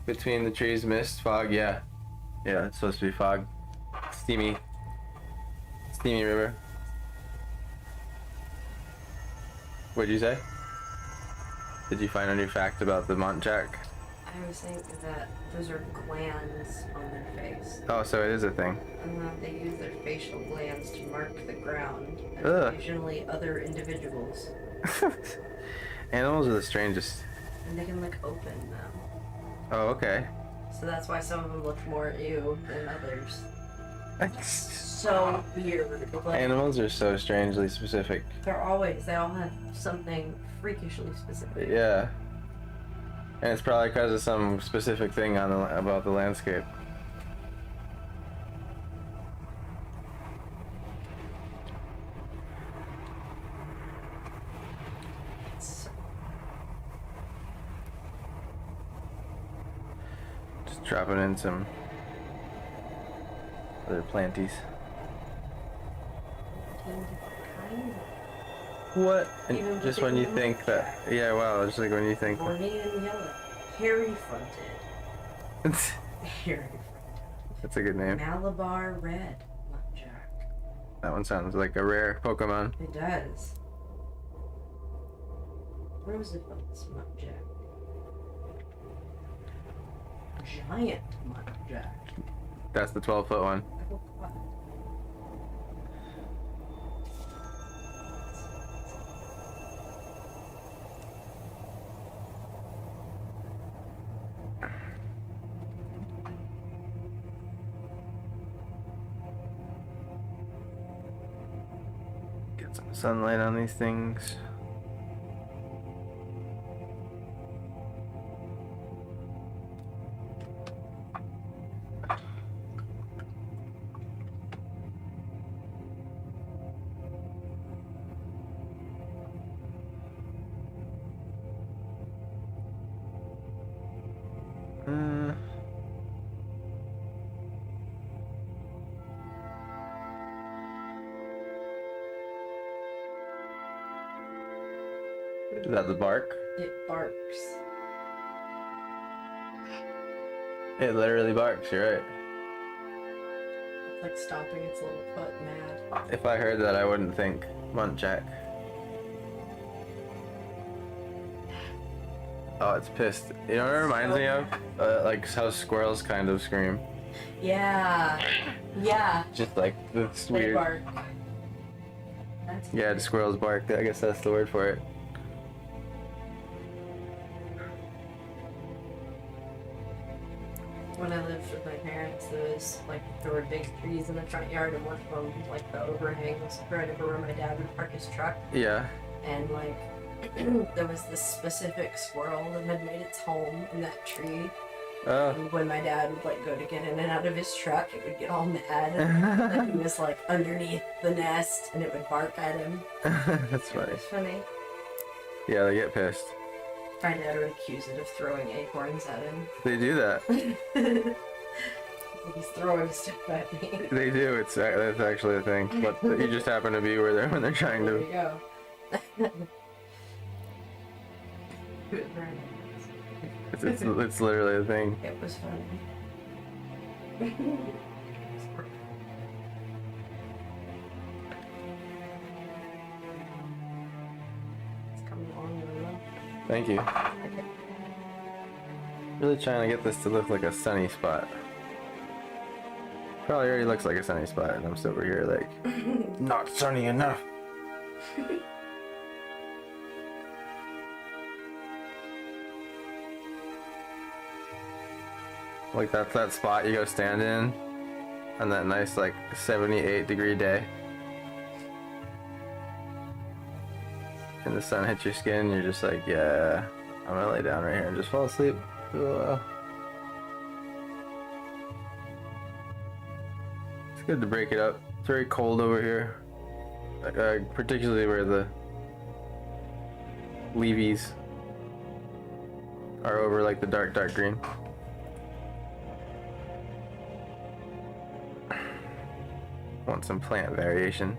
between the trees mist, fog? Yeah. Yeah, it's supposed to be fog. Steamy river. What'd you say? Did you find a new fact about the Muntjac? I was thinking that those are glands on their face. Oh, so it is a thing. They use their facial glands to mark the ground, and Ugh. occasionally other individuals. Animals are the strangest. And they can like open them. Oh, okay. So that's why some of them look more ew than others. So weird. Like, Animals are so strangely specific. they all have something freakishly specific. Yeah. And it's probably because of some specific thing on about the landscape. So, Just dropping in some other planties. kind What? And Even just the when you big think ones? that, yeah, wow, just like when you think. of horny and yellow. Hairy fronted. Hairy fronted. That's a good name. Malabar red muntjac. That one sounds like a rare Pokemon. It does. Roosevelt muntjac. giant muntjac. That's the 12-foot one. Oh, God. Get some sunlight on these things. Is that the bark? It barks. It literally barks, you're right. It's like stomping its little foot mad. If I heard that, I wouldn't think muntjac. Oh, it's pissed. You know what it reminds me of? Like how squirrels kind of scream. Yeah. Yeah. Just like this They weird. bark. That's Yeah, the squirrels bark. I guess that's the word for it. When I lived with my parents, there were big trees in the front yard, and one of them, like the overhang, was right over where my dad would park his truck. Yeah. And like, there was this specific squirrel that had made its home in that tree. Oh. And when my dad would like go to get in and out of his truck, it would get all mad that he was like underneath the nest, and it would bark at him. That's funny. It's funny. Yeah, they get pissed. My dad would accuse it of throwing acorns at him. They do that. He's throwing stuff at me. They do. That's actually a thing. But you just happen to be where they're when they're trying There to. you go. It's literally a thing. It was funny. It's coming along really well. Thank you. Okay. Really trying to get this to look like a sunny spot. Probably already looks like a sunny spot, and I'm still over here like, not sunny enough. Like that's that spot you go stand in on that nice like 78-degree day. And the sun hits your skin, you're just like, yeah, I'm gonna lay down right here and just fall asleep. It's good to break it up. It's very cold over here. Particularly where the leaves are over like the dark green. Want some plant variation.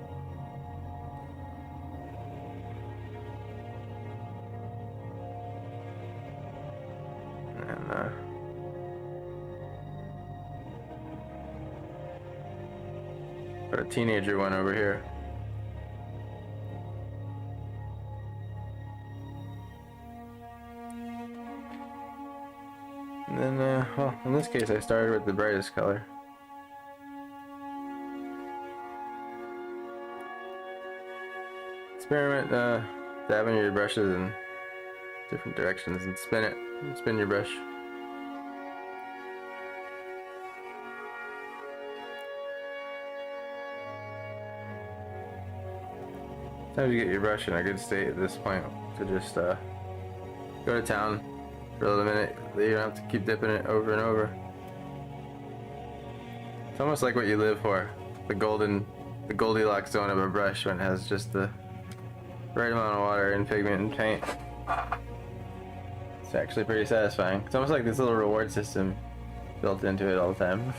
And got a teenager one over here. And then, well, in this case I started with the brightest color. Experiment dabbing your brushes in different directions and spin it. Spin your brush. Sometimes you get your brush in a good state at this point to just go to town for a little minute. You don't have to keep dipping it over and over. It's almost like what you live for. The Goldilocks zone of a brush when it has just the right amount of water and pigment and paint. It's actually pretty satisfying. It's almost like this little reward system built into it all the time.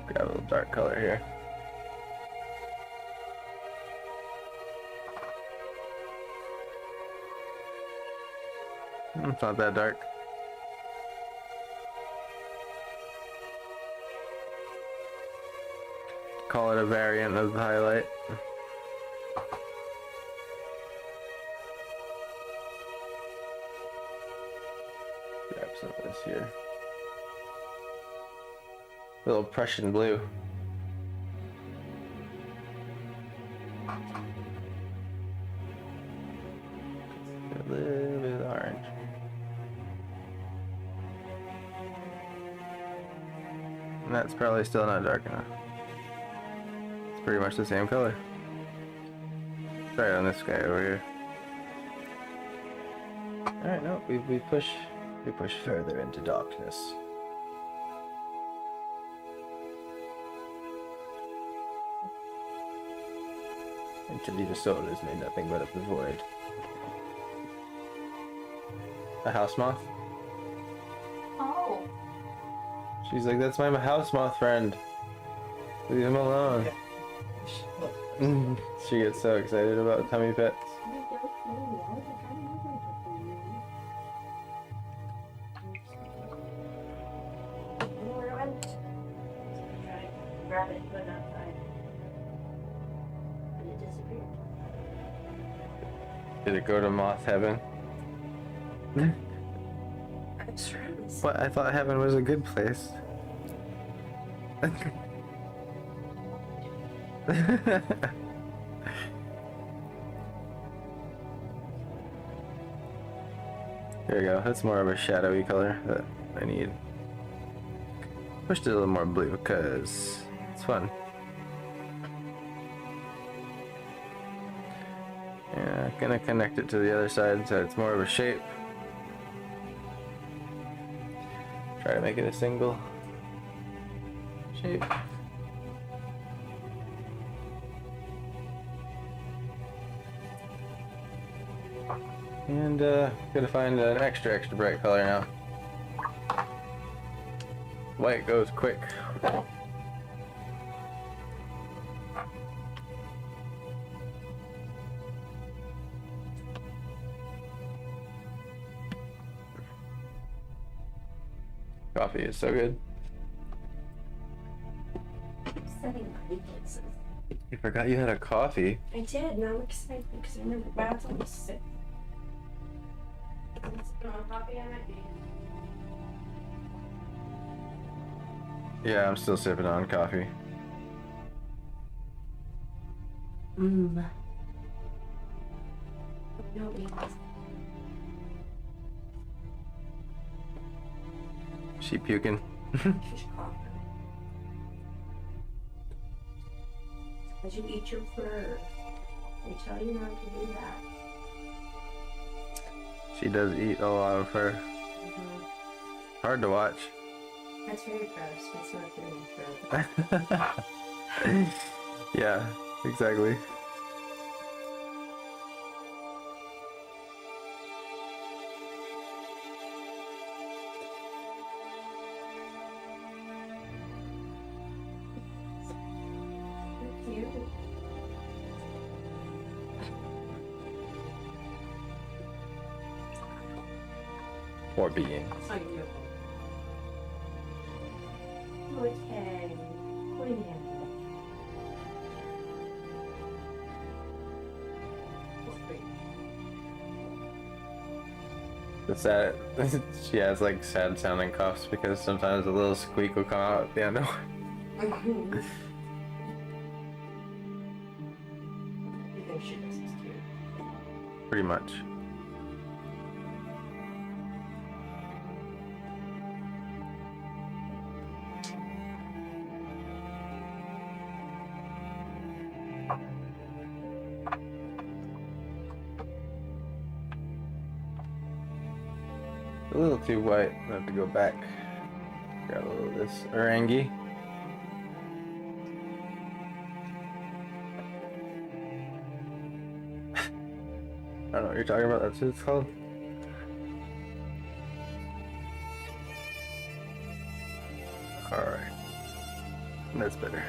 Grab a little dark color here. It's not that dark. Call it a variant of the highlight. grab some of this here. A little Prussian blue. A little bit of orange. And that's probably still not dark enough. It's pretty much the same color. Try it on this guy over here. Alright, no, we push further into darkness. Until your soul is made nothing but of the void. A house moth? Oh. She's like, that's my house moth friend. Leave him alone. She gets so excited about tummy pets. Grab it, put it outside. And it disappeared. Did it go to moth heaven? I'm sure it was. What? I thought heaven was a good place. There we go. That's more of a shadowy color that I need. Pushed it a little more blue because it's fun. Yeah, gonna connect it to the other side so it's more of a shape. Try to make it a single shape. And gotta find an extra bright color now. White goes quick. Coffee is so good. Setting my places. You forgot you had a coffee. I did, now I'm excited because I remember Babs almost sick. Coffee I might be. Yeah, I'm still sipping on coffee. No beans. She puking. She's coughing. Did you eat your fur? They tell you not to do that. She does eat a lot of fur. Hard to watch. That's very gross. It's not good for Yeah, exactly. cute. Poor being. Oh, you're beautiful. Okay. What do you have? It's sad. She has like sad sounding coughs because sometimes a little squeak will come out at the end of You think she does is cute? pretty much. A little too white. I have to go back. Grab a little of this orange. I don't know what you're talking about. That's what it's called. Alright. That's better.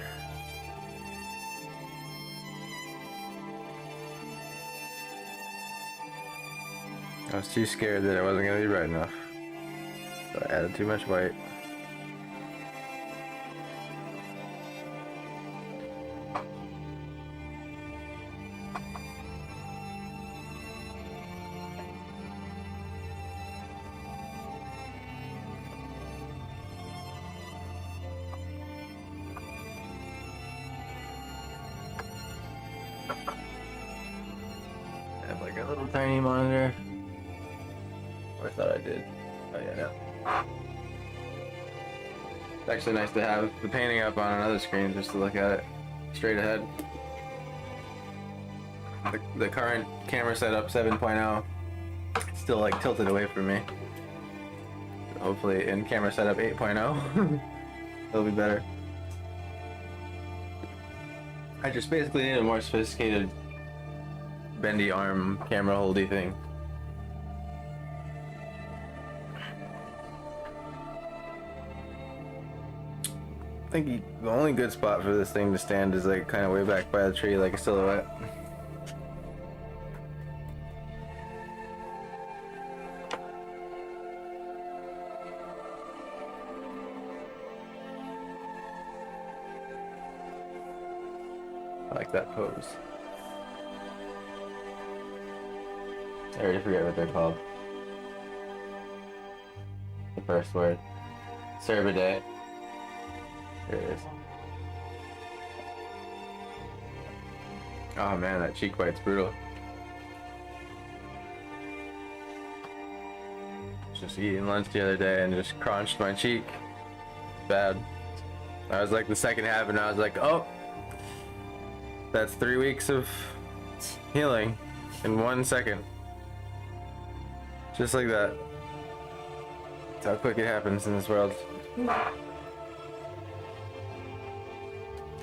I was too scared that it wasn't going to be bright enough. So I added too much white. tiny monitor. Or I thought I did. Oh yeah, no. It's actually nice to have the painting up on another screen just to look at it straight ahead. The current camera setup 7.0 it's still like tilted away from me. Hopefully in camera setup 8.0 it'll be better. I just basically need a more sophisticated bendy arm camera holdy thing. I think the only good spot for this thing to stand is like kind of way back by the tree, like a silhouette. I like that pose. I already forget what they're called. The first word. Cervidae. There it is. Oh man, that cheek bite's brutal. Just eating lunch the other day and just crunched my cheek. Bad. I was like the second half and I was like, oh, that's 3 weeks of healing in 1 second. Just like that. That's how quick it happens in this world.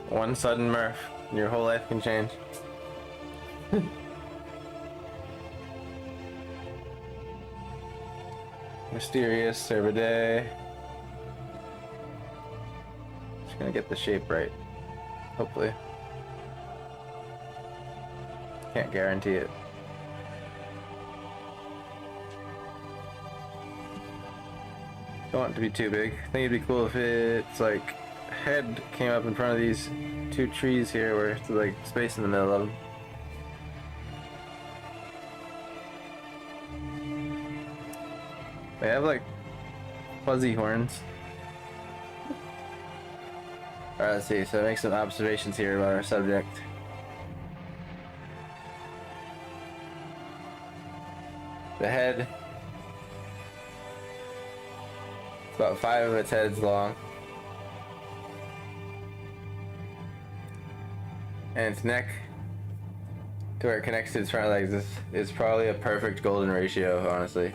One sudden Murph, and your whole life can change. Mysterious Cervidae. Just gonna get the shape right. Hopefully. Can't guarantee it. Don't want it to be too big. I think it'd be cool if it's like head came up in front of these 2 trees here where it's like space in the middle of them. They have like fuzzy horns. Alright, let's see. So make some observations here about our subject. The head. It's about 5 of its heads long. And its neck to where it connects to its front legs is probably a perfect golden ratio, honestly.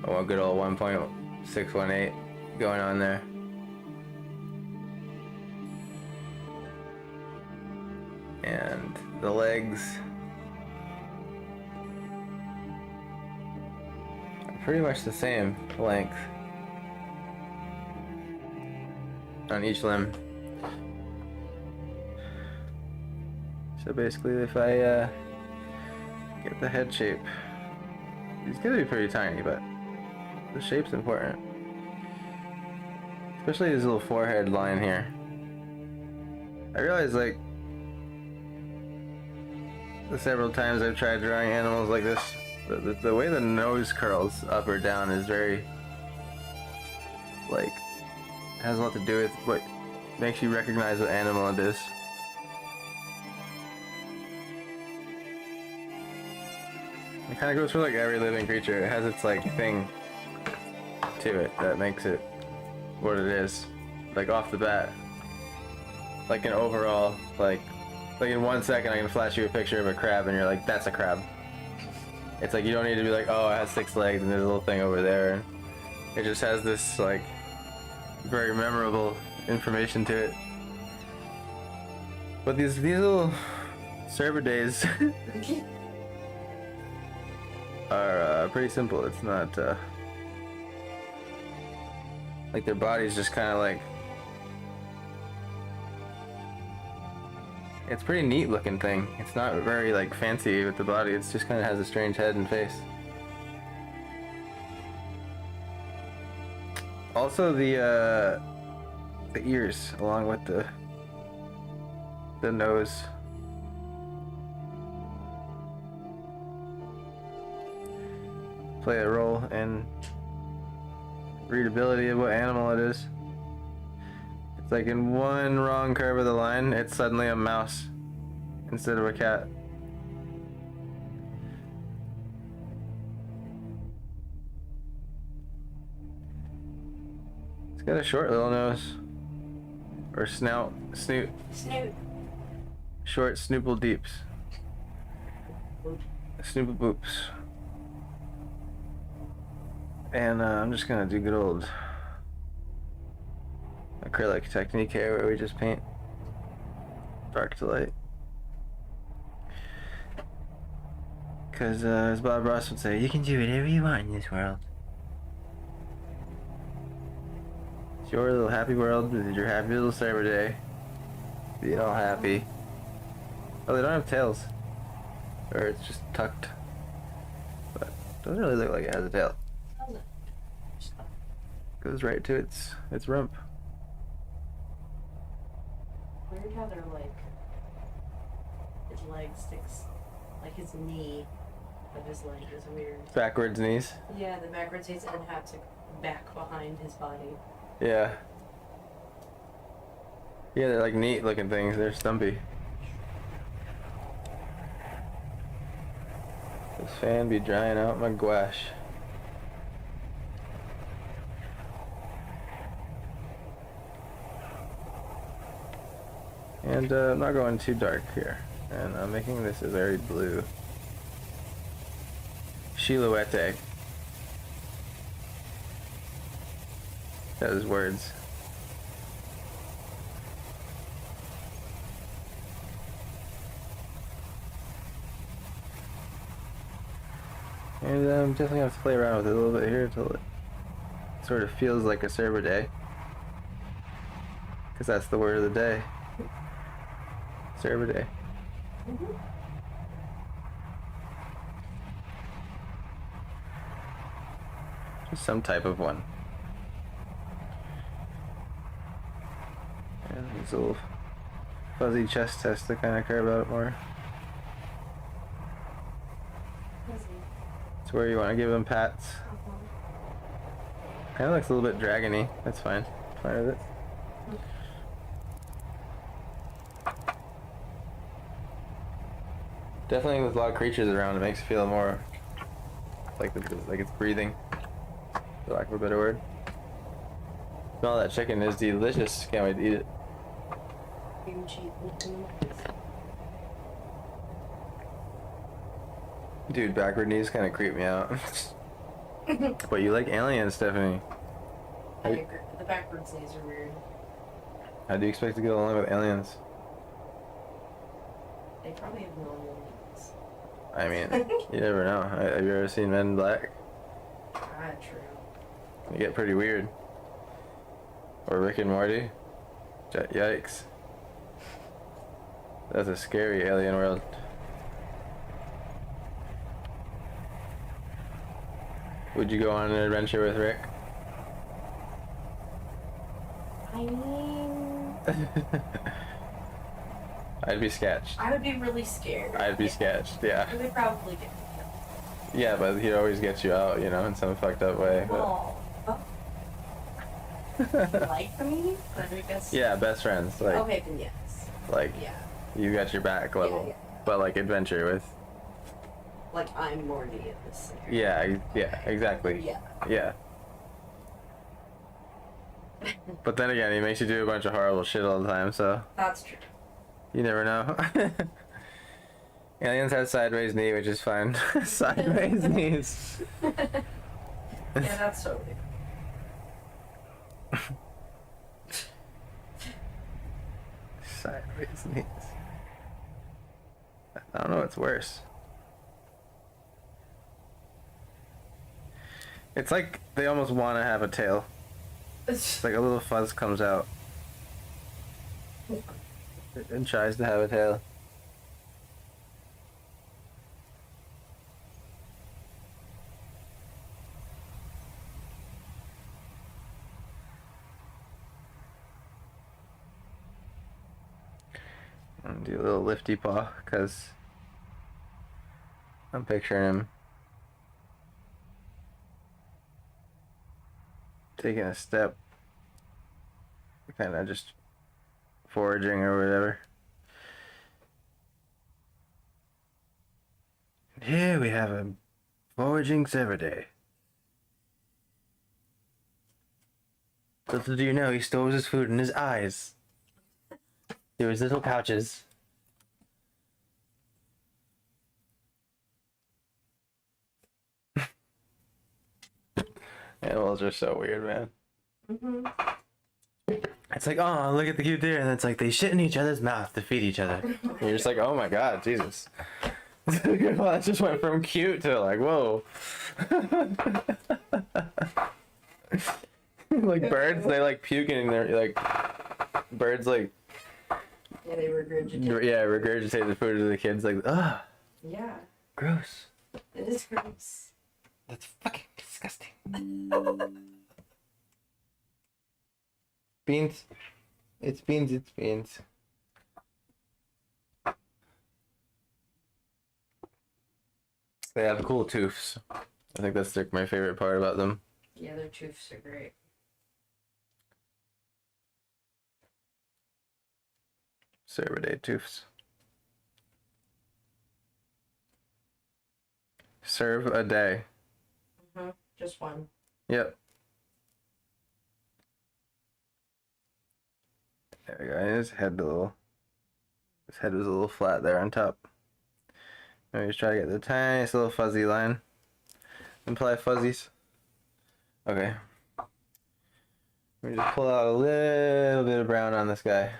A good old 1.618 going on there. And the legs are pretty much the same length on each limb. So basically, if I get the head shape, it's gonna be pretty tiny, but the shape's important. Especially this little forehead line here. I realize, like, the several times I've tried drawing animals like this, the way the nose curls up or down is very, like, has a lot to do with what makes you recognize what animal it is. It kind of goes for like every living creature. It has its like thing to it that makes it what it is. Like off the bat. Like an overall, like in 1 second I can flash you a picture of a crab and you're like, that's a crab. It's like you don't need to be like, oh, it has 6 legs and there's a little thing over there. It just has this like very memorable information to it. But these little Cervidaes are pretty simple. It's not like their body's just kind of like, it's a pretty neat looking thing. It's not very like fancy with the body. It's just kind of has a strange head and face. Also the ears along with the nose. Play a role in readability of what animal it is. It's like in one wrong curve of the line, it's suddenly a mouse instead of a cat. got a short little nose. Or snout. Snoot. Snoot. Short snoople deeps. Snoople boops. And I'm just gonna do good old acrylic technique here where we just paint dark to light. Because as Bob Ross would say, you can do whatever you want in this world. It's your little happy world with your happy little Cyber Day. Be all happy. Oh, they don't have tails. Or it's just tucked. But it doesn't really look like it has a tail. Doesn't. Goes right to its rump. Weird how they're like his leg sticks, like his knee of his leg is weird. Backwards knees. Yeah, the backwards knees and have to back behind his body. Yeah. Yeah, they're like neat looking things. They're stumpy. This fan be drying out my gouache. And I'm not going too dark here. And I'm making this a very blue silhouette. Those words. And I'm definitely have to play around with it a little bit here until it sort of feels like a server day. Because that's the word of the day. Server day. Mm-hmm. Just some type of one. And these little fuzzy chest tests to kind of care about it more. It's where you want to give them pats. Kind of looks a little bit dragony. That's fine. Fine with it. Definitely with a lot of creatures around, it makes it feel more like it's breathing, for lack of a better word. Smell that chicken is delicious. Can't wait to eat it. Dude, backward knees kind of creep me out. But you like aliens, Stephanie. I agree. The backwards knees are weird. How do you expect to get along with aliens? They probably have normal knees. I mean, you never know. Have you ever seen Men in Black? Ah, true. They get pretty weird. Or Rick and Morty. Yikes. That's a scary alien world. Would you go on an adventure with Rick? I mean, I'd be sketched. I would be really scared. I'd be sketched, yeah. I would probably get me Yeah, but he'd always get you out, you know, in some fucked up way. killed. Oh. Like me? But I guess. Yeah, best friends. Like, Okay, then yes. like Yeah. you got your back level. Yeah. But like adventure with. Like I'm Morty in this scenario. Yeah, exactly. Yeah. Yeah. But then again, he makes you do a bunch of horrible shit all the time, so That's true. you never know. Aliens have sideways knee, which is fine. Sideways knees. Yeah, that's totally. Sideways knees. I don't know what's worse. It's like they almost want to have a tail. It's like a little fuzz comes out and tries to have a tail. And do a little lifty paw, because I'm picturing him taking a step, kind of just foraging or whatever. Here we have a foraging Saturday. Little do you know, he stores his food in his eyes. Through his little pouches. Animals are so weird, man. Mm-hmm. It's like, oh, look at the cute deer, and it's like they shit in each other's mouth to feed each other. And you're just like, oh my god, Jesus. Well, that just went from cute to like, whoa. Like birds, they like puking in their like birds like Yeah, they regurgitate. regurgitate the food to the kids like, ugh, Yeah, gross. it is gross. That's fucking disgusting. Beans. It's beans, it's beans. They have cool tooths. I think that's like my favorite part about them. Yeah, their tooths are great. Cervidae tooths. Serve a day. Mm-hmm. Just one. Yep. There we go. His head was a little flat there on top. Maybe just try to get the tiniest little fuzzy line. Apply fuzzies. Okay. Let me just pull out a little bit of brown on this guy.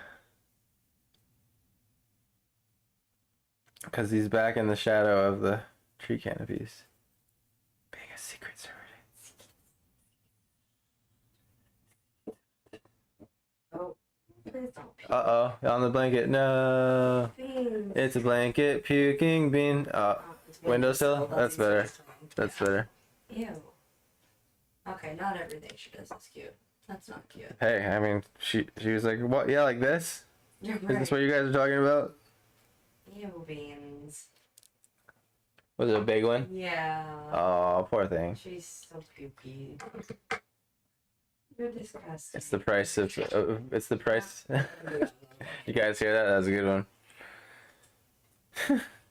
Because he's back in the shadow of the tree canopies. Being a secret servant. Oh, please don't puke. Uh-oh, on the blanket. No. Beans. It's a blanket puking bean. Oh, it's gonna Windowsill? be so That's fuzzy, better. so it's That's wrong. better. Ew. Okay, not everything she does is cute. That's not cute. Hey, I mean, she was like, what? Yeah, like this? You're Is right. this what you guys are talking about? Ew, beans. Was it a big one? Yeah. Oh, poor thing. She's so pukey. You're disgusting. It's the price of. It's the price. You guys hear that? That was a good one.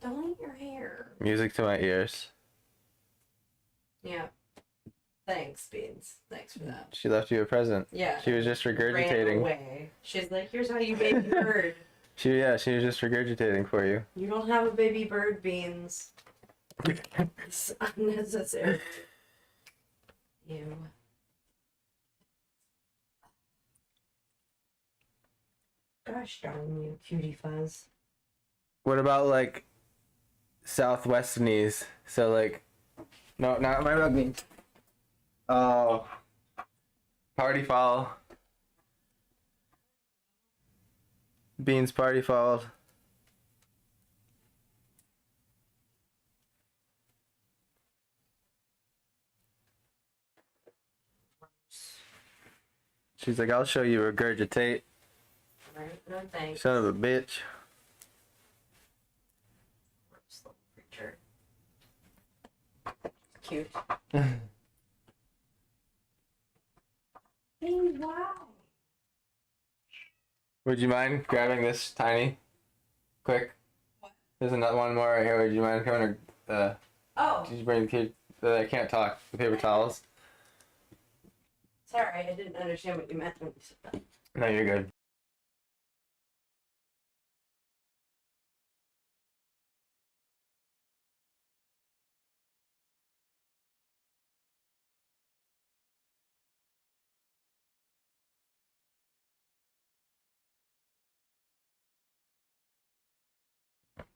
Don't eat your hair. Music to my ears. Yeah. Thanks, Beans. Thanks for that. She left you a present. Yeah. She was just Ran regurgitating. away. She's like, here's how you baby bird. She was just regurgitating for you. You don't have a baby bird, Beans. It's unnecessary. Ew. Gosh darn you, cutie fuzz. What about like Southwesternese? So like, no, not my rugby. Oh, party foul. Beans party foul. She's like, I'll show you regurgitate. Right? No thanks. Son of a bitch. Gross little creature. Cute. Hey, wow. Would you mind grabbing this tiny? Quick. What? There's another one more right here. Would you mind coming to, Oh, did you bring the kid, I can't talk, the paper towels? sorry, I didn't understand what you meant when you said that. No, you're good.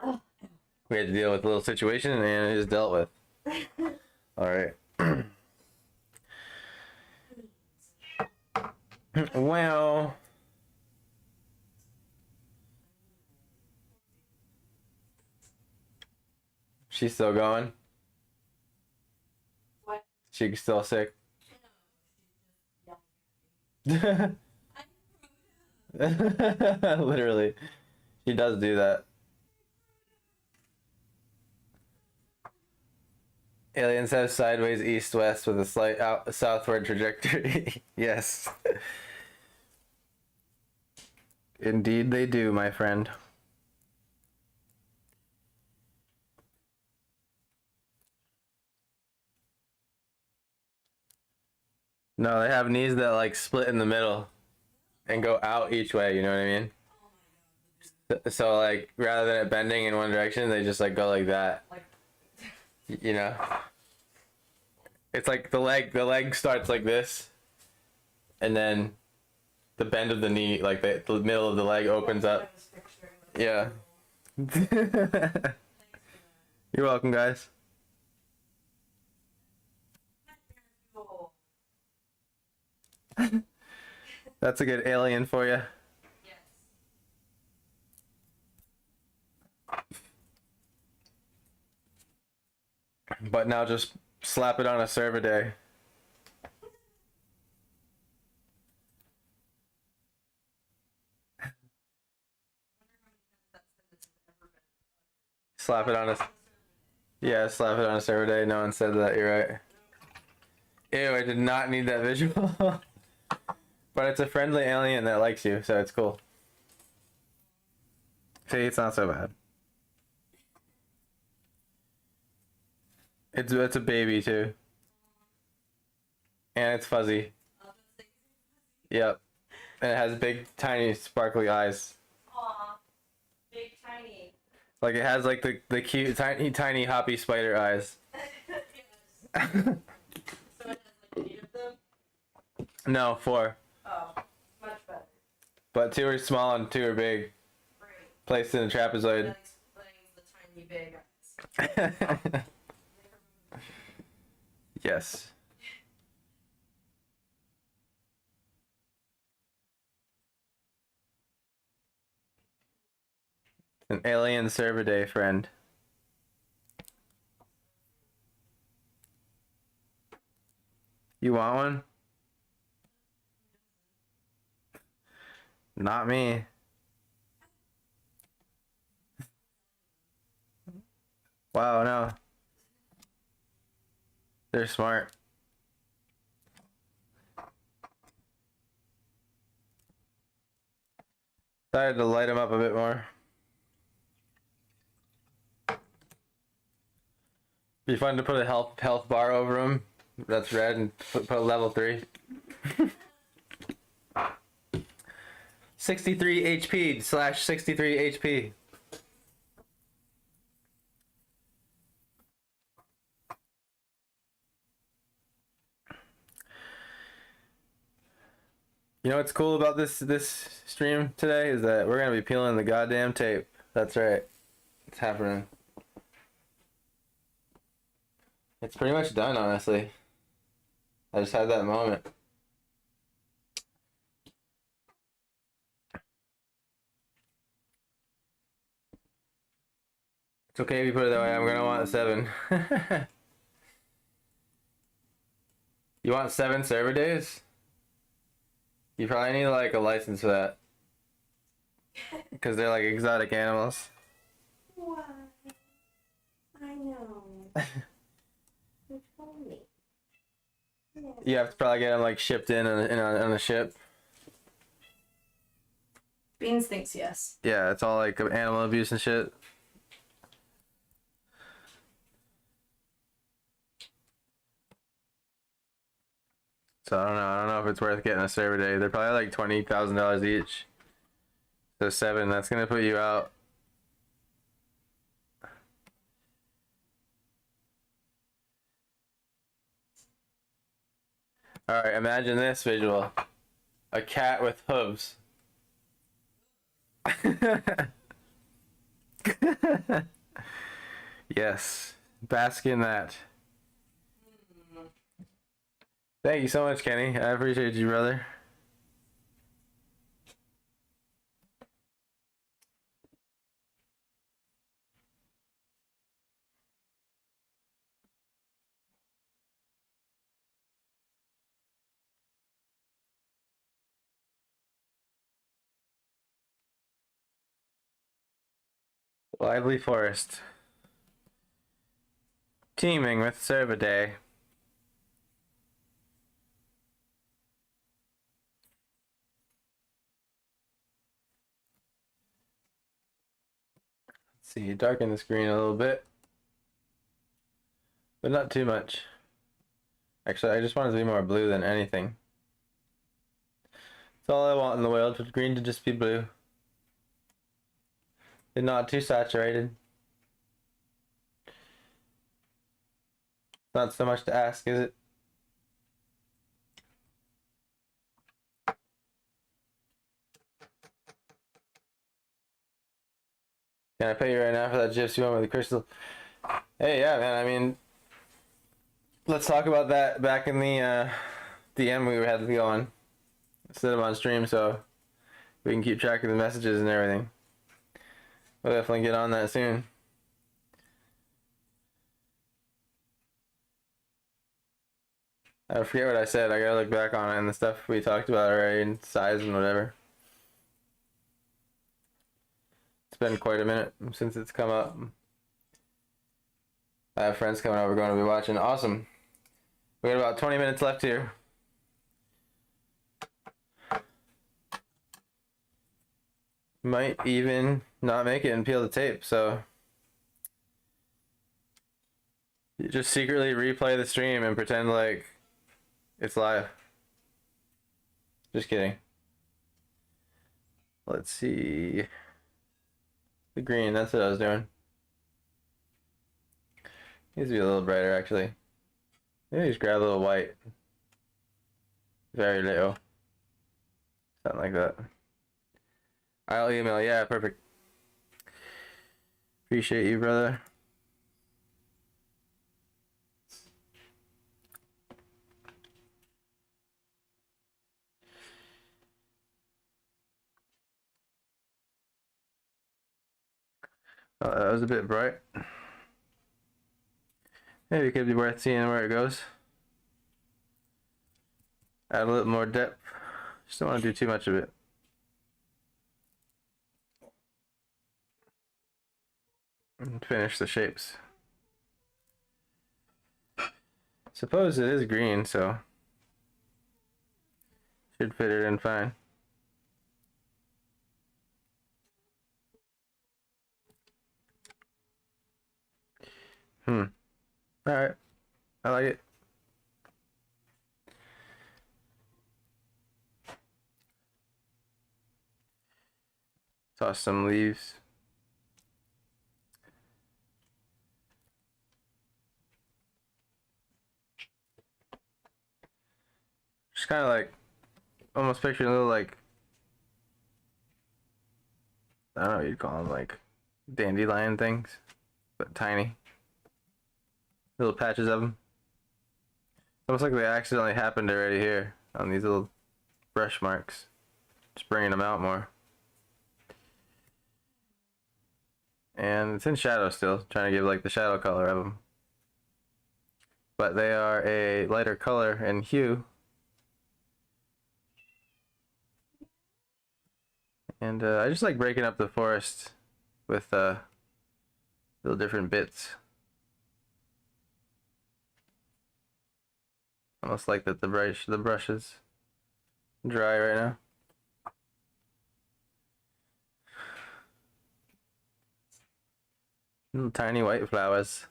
Oh. We had to deal with a little situation and it is dealt with. Alright. Well. She's still going? What? She's still sick? Literally. She does do that. Aliens have sideways east-west with a slight southward trajectory. Yes. Indeed they do, my friend. No, they have knees that like split in the middle and go out each way, you know what I mean? So like rather than it bending in one direction, they just like go like that. Like, You know? It's like the leg starts like this, and then the bend of the knee, like the middle of the leg opens up. Yeah. You're welcome, guys. That's a good alien for you. yes. But now just slap it on a server day. Slap it on a Yeah, slap it on a server day. No one said that. You're right. Ew, I did not need that visual. But it's a friendly alien that likes you, so it's cool. See, it's not so bad. It's a baby too. And it's fuzzy. Yep. And it has big, tiny, sparkly eyes. Aw, big tiny. Like it has like the cute, tiny, hoppy spider eyes. Yes. So it has like 8 of them? No, 4. Oh, much better. But 2 are small and 2 are big. Great. Placed in a trapezoid. That explains the tiny big eyes. Yes. An alien server day friend. You want one? Not me. Wow, no. They're smart. Decided to light them up a bit more. Be fun to put a health bar over them. That's red, and put a level 3. 63 HP / 63 HP. You know what's cool about this stream today is that we're gonna be peeling the goddamn tape. That's right. It's happening. It's pretty much done, honestly. I just had that moment. It's okay if you put it that way. I'm gonna want a 7. You want 7 server days? You probably need like a license for that. Because they're like exotic animals. Why? I know. You told me. You have to probably get them like shipped in on a ship. Beans thinks yes. Yeah, it's all like animal abuse and shit. So I don't know if it's worth getting a server day. They're probably like $20,000 each. So 7, that's gonna put you out. All right, imagine this visual: a cat with hooves. Yes, bask in that. Thank you so much, Kenny. I appreciate you, brother. Lively forest. Teeming with Cervidae. Let's see, darken the screen a little bit. But not too much. Actually, I just want it to be more blue than anything. That's all I want in the world, for green to just be blue. And not too saturated. Not so much to ask, is it? Can I pay you right now for that gypsy one with the crystal? Hey, yeah, man. I mean, let's talk about that back in the DM we had going. Set them on stream so we can keep track of the messages and everything. We'll definitely get on that soon. I forget what I said. I gotta look back on it and the stuff we talked about already and size and whatever. It's been quite a minute since it's come up. I have friends coming over going to be watching. Awesome. We got about 20 minutes left here. Might even not make it and peel the tape, so you just secretly replay the stream and pretend like it's live. Just kidding. Let's see. The green, that's what I was doing. Needs to be a little brighter, actually. Maybe just grab a little white. Very little. Something like that. I'll email. Yeah, perfect. Appreciate you, brother. Oh, that was a bit bright. Maybe it could be worth seeing where it goes. Add a little more depth. Just don't want to do too much of it. And finish the shapes. Suppose it is green, so should fit it in fine. Alright. I like it. Toss some leaves. Just kind of like, almost picture a little like, I don't know what you'd call them, like dandelion things, but tiny. Little patches of them. Almost like they accidentally happened already here on these little brush marks. Just bringing them out more. And it's in shadow still, trying to give like the shadow color of them. But they are a lighter color and hue. And I just like breaking up the forest with little different bits. Almost like that the brush is dry right now. Little tiny white flowers.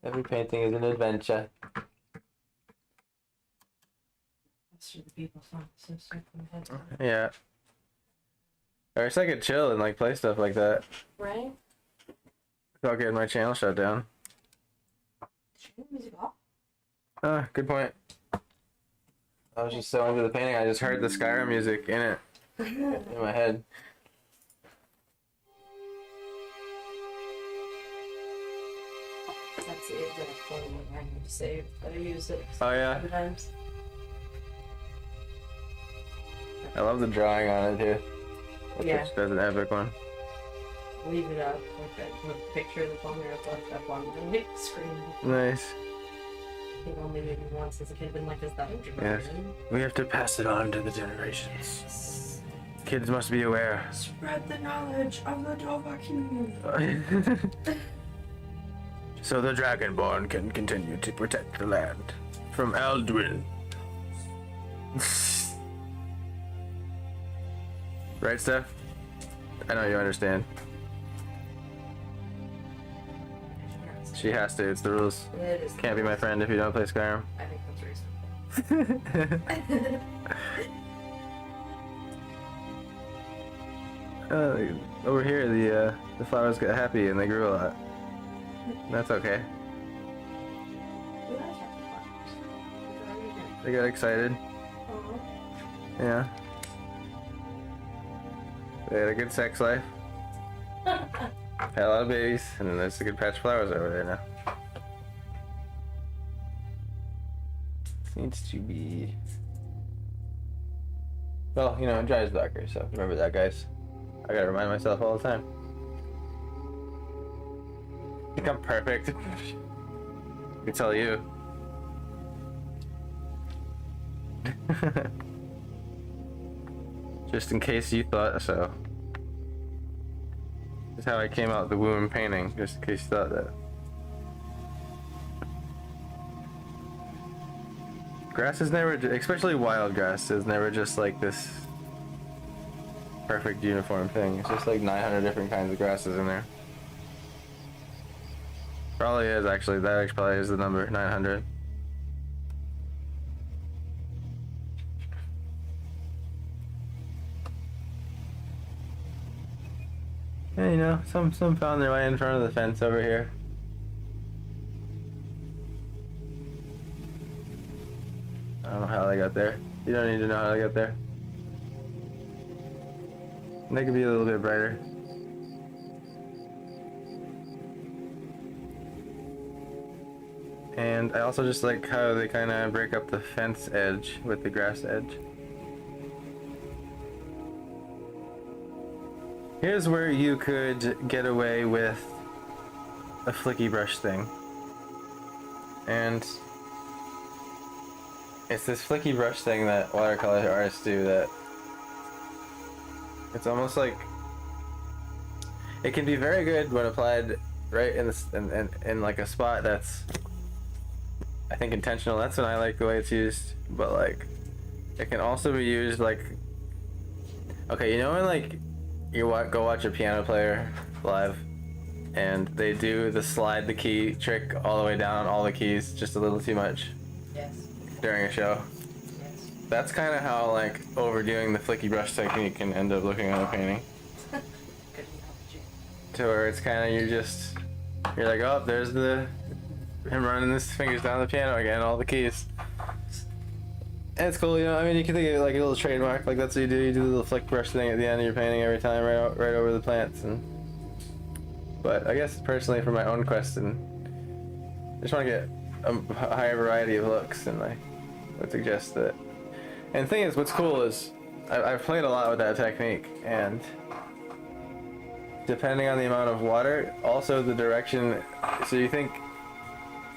Every painting is an adventure. That's the people song. So stuck in my head. Yeah. Or it's like a chill and like play stuff like that. Right? Without getting my channel shut down. Turn the music off. Ah, good point. I was just so into the painting, I just heard the Skyrim music in it. In my head. That's the exact one I need to save, but I use it Oh yeah, sometimes. I love the drawing on it too. Yeah. That's an epic one. Leave it up, like that the picture that's on there, I've left up on the big screen. Nice. I think only maybe once as a kid been like, is that a Yes. dragon? We have to pass it on to the generations. Kids must be aware. Spread the knowledge of the Dovahkiin. So the Dragonborn can continue to protect the land from Alduin. Right, Steph? I know you understand. She has to. It's the rules. It is. Can't be my friend if you don't play Skyrim. I think that's reasonable. Over here, the flowers got happy and they grew a lot. That's okay. They got excited. Yeah. They had a good sex life. Had a lot of babies, and then there's a good patch of flowers over there now. Needs to be. Well, you know, it dries darker, so remember that, guys. I gotta remind myself all the time. I think I'm perfect. I can tell you. Just in case you thought so. This is how I came out the womb painting, just in case you thought that. Grass is never, especially wild grass, is never just like this perfect uniform thing. It's just like 900 different kinds of grasses in there. Probably is actually, that probably is the number, 900. Yeah, you know, some found their way in front of the fence over here. I don't know how they got there. You don't need to know how they got there. They could be a little bit brighter. And I also just like how they kind of break up the fence edge with the grass edge. Here's where you could get away with a flicky brush thing. And it's this flicky brush thing that watercolor artists do that it's almost like it can be very good when applied right in this in like a spot that's I think intentional. That's when I like the way it's used. But like it can also be used like, okay, you know when like you go watch a piano player live and they do the slide the key trick all the way down all the keys just a little too much. Yes. During a show. Yes. That's kind of how like overdoing the flicky brush technique can end up looking on a painting. Good analogy. To where it's kind of you're like, oh, there's him running his fingers down the piano again, all the keys. And it's cool, you know. I mean, you can think of it like a little trademark, like that's what you do. You do the little flick brush thing at the end of your painting every time, right over the plants. But I guess personally, for my own quest, and I just want to get a higher variety of looks, and I would suggest that. And the thing is, what's cool is I've played a lot with that technique, and depending on the amount of water, also the direction. So you think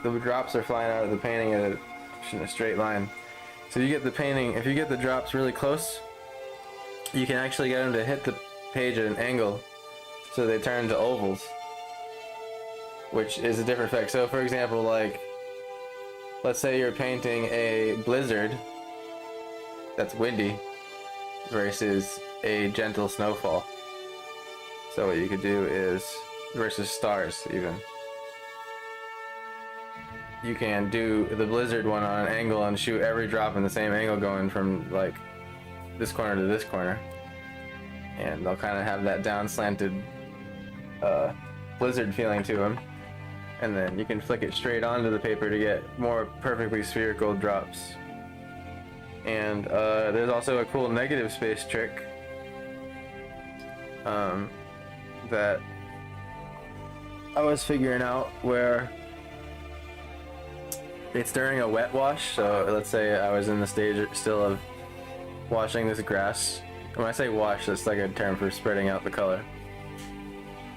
the drops are flying out of the painting in a straight line. So you get the painting, if you get the drops really close, you can actually get them to hit the page at an angle so they turn to ovals, which is a different effect. So for example, like, let's say you're painting a blizzard that's windy versus a gentle snowfall. So what you could do is, versus stars even. You can do the blizzard one on an angle and shoot every drop in the same angle going from like this corner to this corner. And they'll kind of have that down slanted blizzard feeling to them. And then you can flick it straight onto the paper to get more perfectly spherical drops. And there's also a cool negative space trick that I was figuring out where it's during a wet wash. So let's say I was in the stage still of washing this grass. When I say wash, that's like a term for spreading out the color.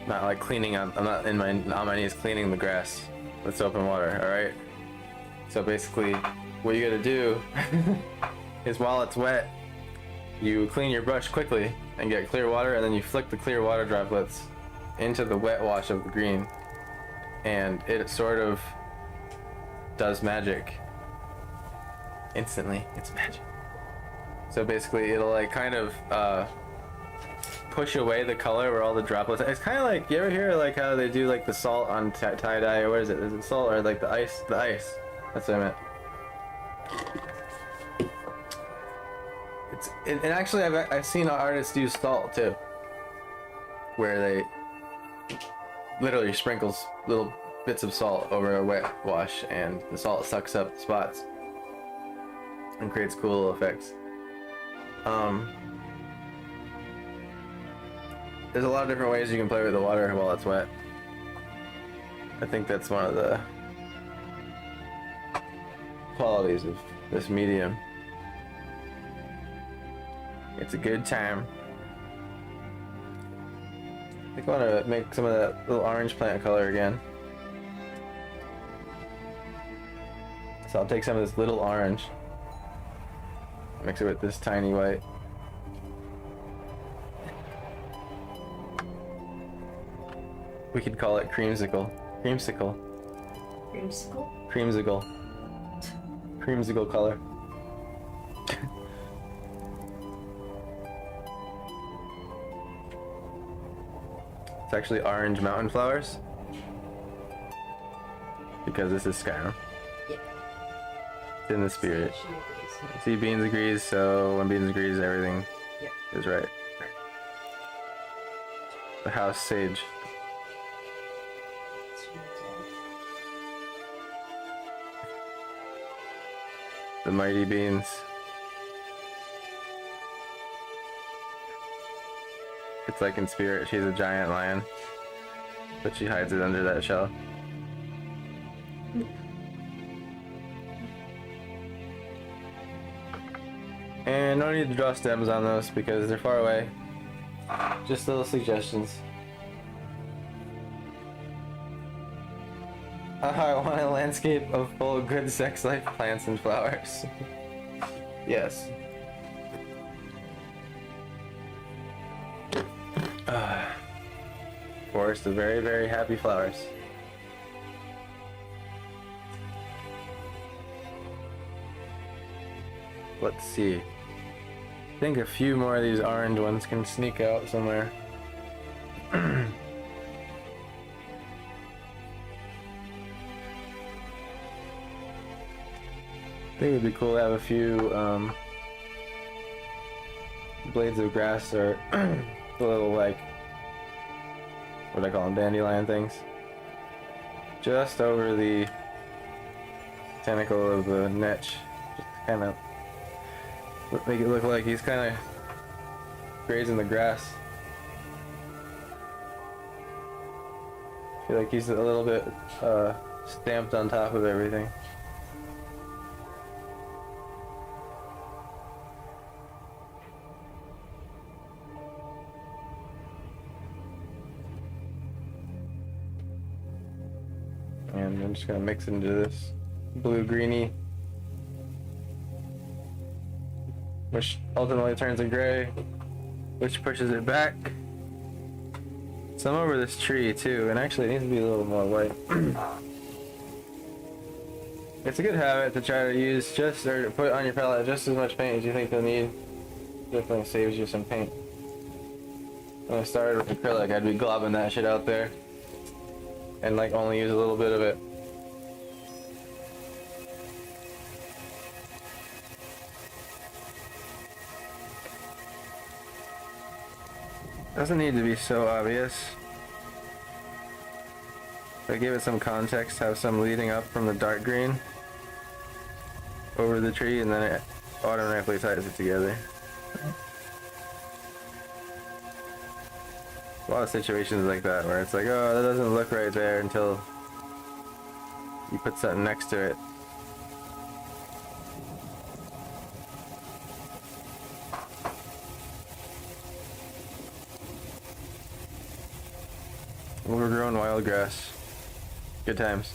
Not like cleaning up. I'm not on my knees cleaning the grass with soap and water. All right. So basically, what you gotta do is while it's wet, you clean your brush quickly and get clear water, and then you flick the clear water droplets into the wet wash of the green, and it sort of does magic instantly. It's magic. So basically it'll like kind of push away the color where all the droplets. It's kind of like, you ever hear like how they do like the salt on tie dye, or what is it? Is it salt or like the ice? The ice. That's what I meant. And actually I've seen artists use salt too, where they literally sprinkles little bits of salt over a wet wash, and the salt sucks up the spots and creates cool little effects. There's a lot of different ways you can play with the water while it's wet. I think that's one of the qualities of this medium. It's a good time. I think I want to make some of that little orange plant color again. So I'll take some of this little orange, mix it with this tiny white. We could call it creamsicle. Creamsicle. Creamsicle? Creamsicle. Creamsicle color. It's actually orange mountain flowers, because this is Skyrim. Yeah. It's in the spirit. She agrees. See, Beans agrees, so when Beans agrees, everything Yeah. is right. The house sage. The mighty Beans. It's like in spirit, she's a giant lion, but she hides it under that shell. And no need to draw stems on those because they're far away. Just little suggestions. I want a landscape of full of good sex life plants and flowers. Yes. Forest of very, very happy flowers. Let's see. I think a few more of these orange ones can sneak out somewhere. I think it would be cool to have a few blades of grass, or the little, like, what do I call them, dandelion things, just over the tentacle of the Netch, just to kind of make it look like he's kind of grazing the grass. I feel like he's a little bit stamped on top of everything. And I'm just gonna mix it into this blue-greeny, which ultimately turns to gray, which pushes it back. Some over this tree too, and actually it needs to be a little more white. It's a good habit to try to use just, or to put on your palette just as much paint as you think you'll need. Definitely saves you some paint. When I started with acrylic, I'd be globbing that shit out there and like only use a little bit of it. Doesn't need to be so obvious. If I give it some context, have some leading up from the dark green over the tree, and then it automatically ties it together. A lot of situations like that where it's like, oh, that doesn't look right there until you put something next to it. Overgrown wild grass. Good times.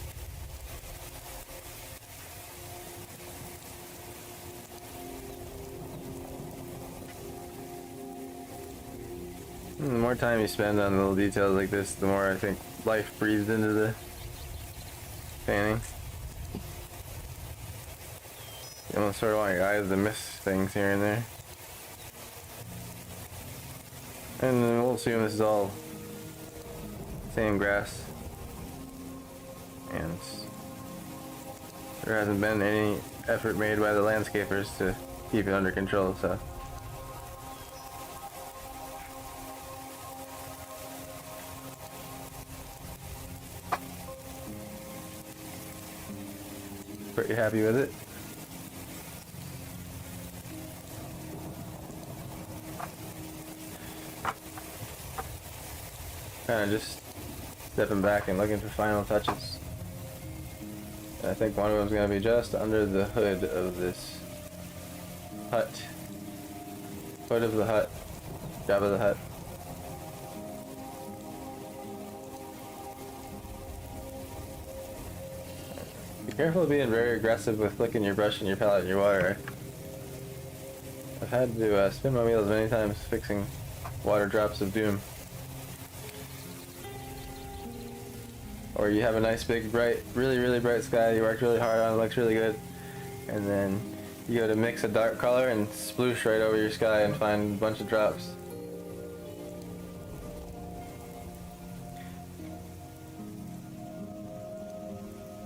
The more time you spend on little details like this, the more I think life breathed into the painting. You almost sort of want your eyes to miss things here and there. And then we'll assume this is all same grass. And there hasn't been any effort made by the landscapers to keep it under control, so. Pretty happy with it. Kind of just stepping back and looking for final touches. And I think one of them's going to be just under the hood of this hut. Hood of the hut. Job of the hut. Be careful of being very aggressive with flicking your brush and your palette and your water. I've had to spin my wheels many times fixing water drops of doom. Or you have a nice big bright, really bright sky you worked really hard on, it looks really good, and then you go to mix a dark color and sploosh right over your sky and find a bunch of drops.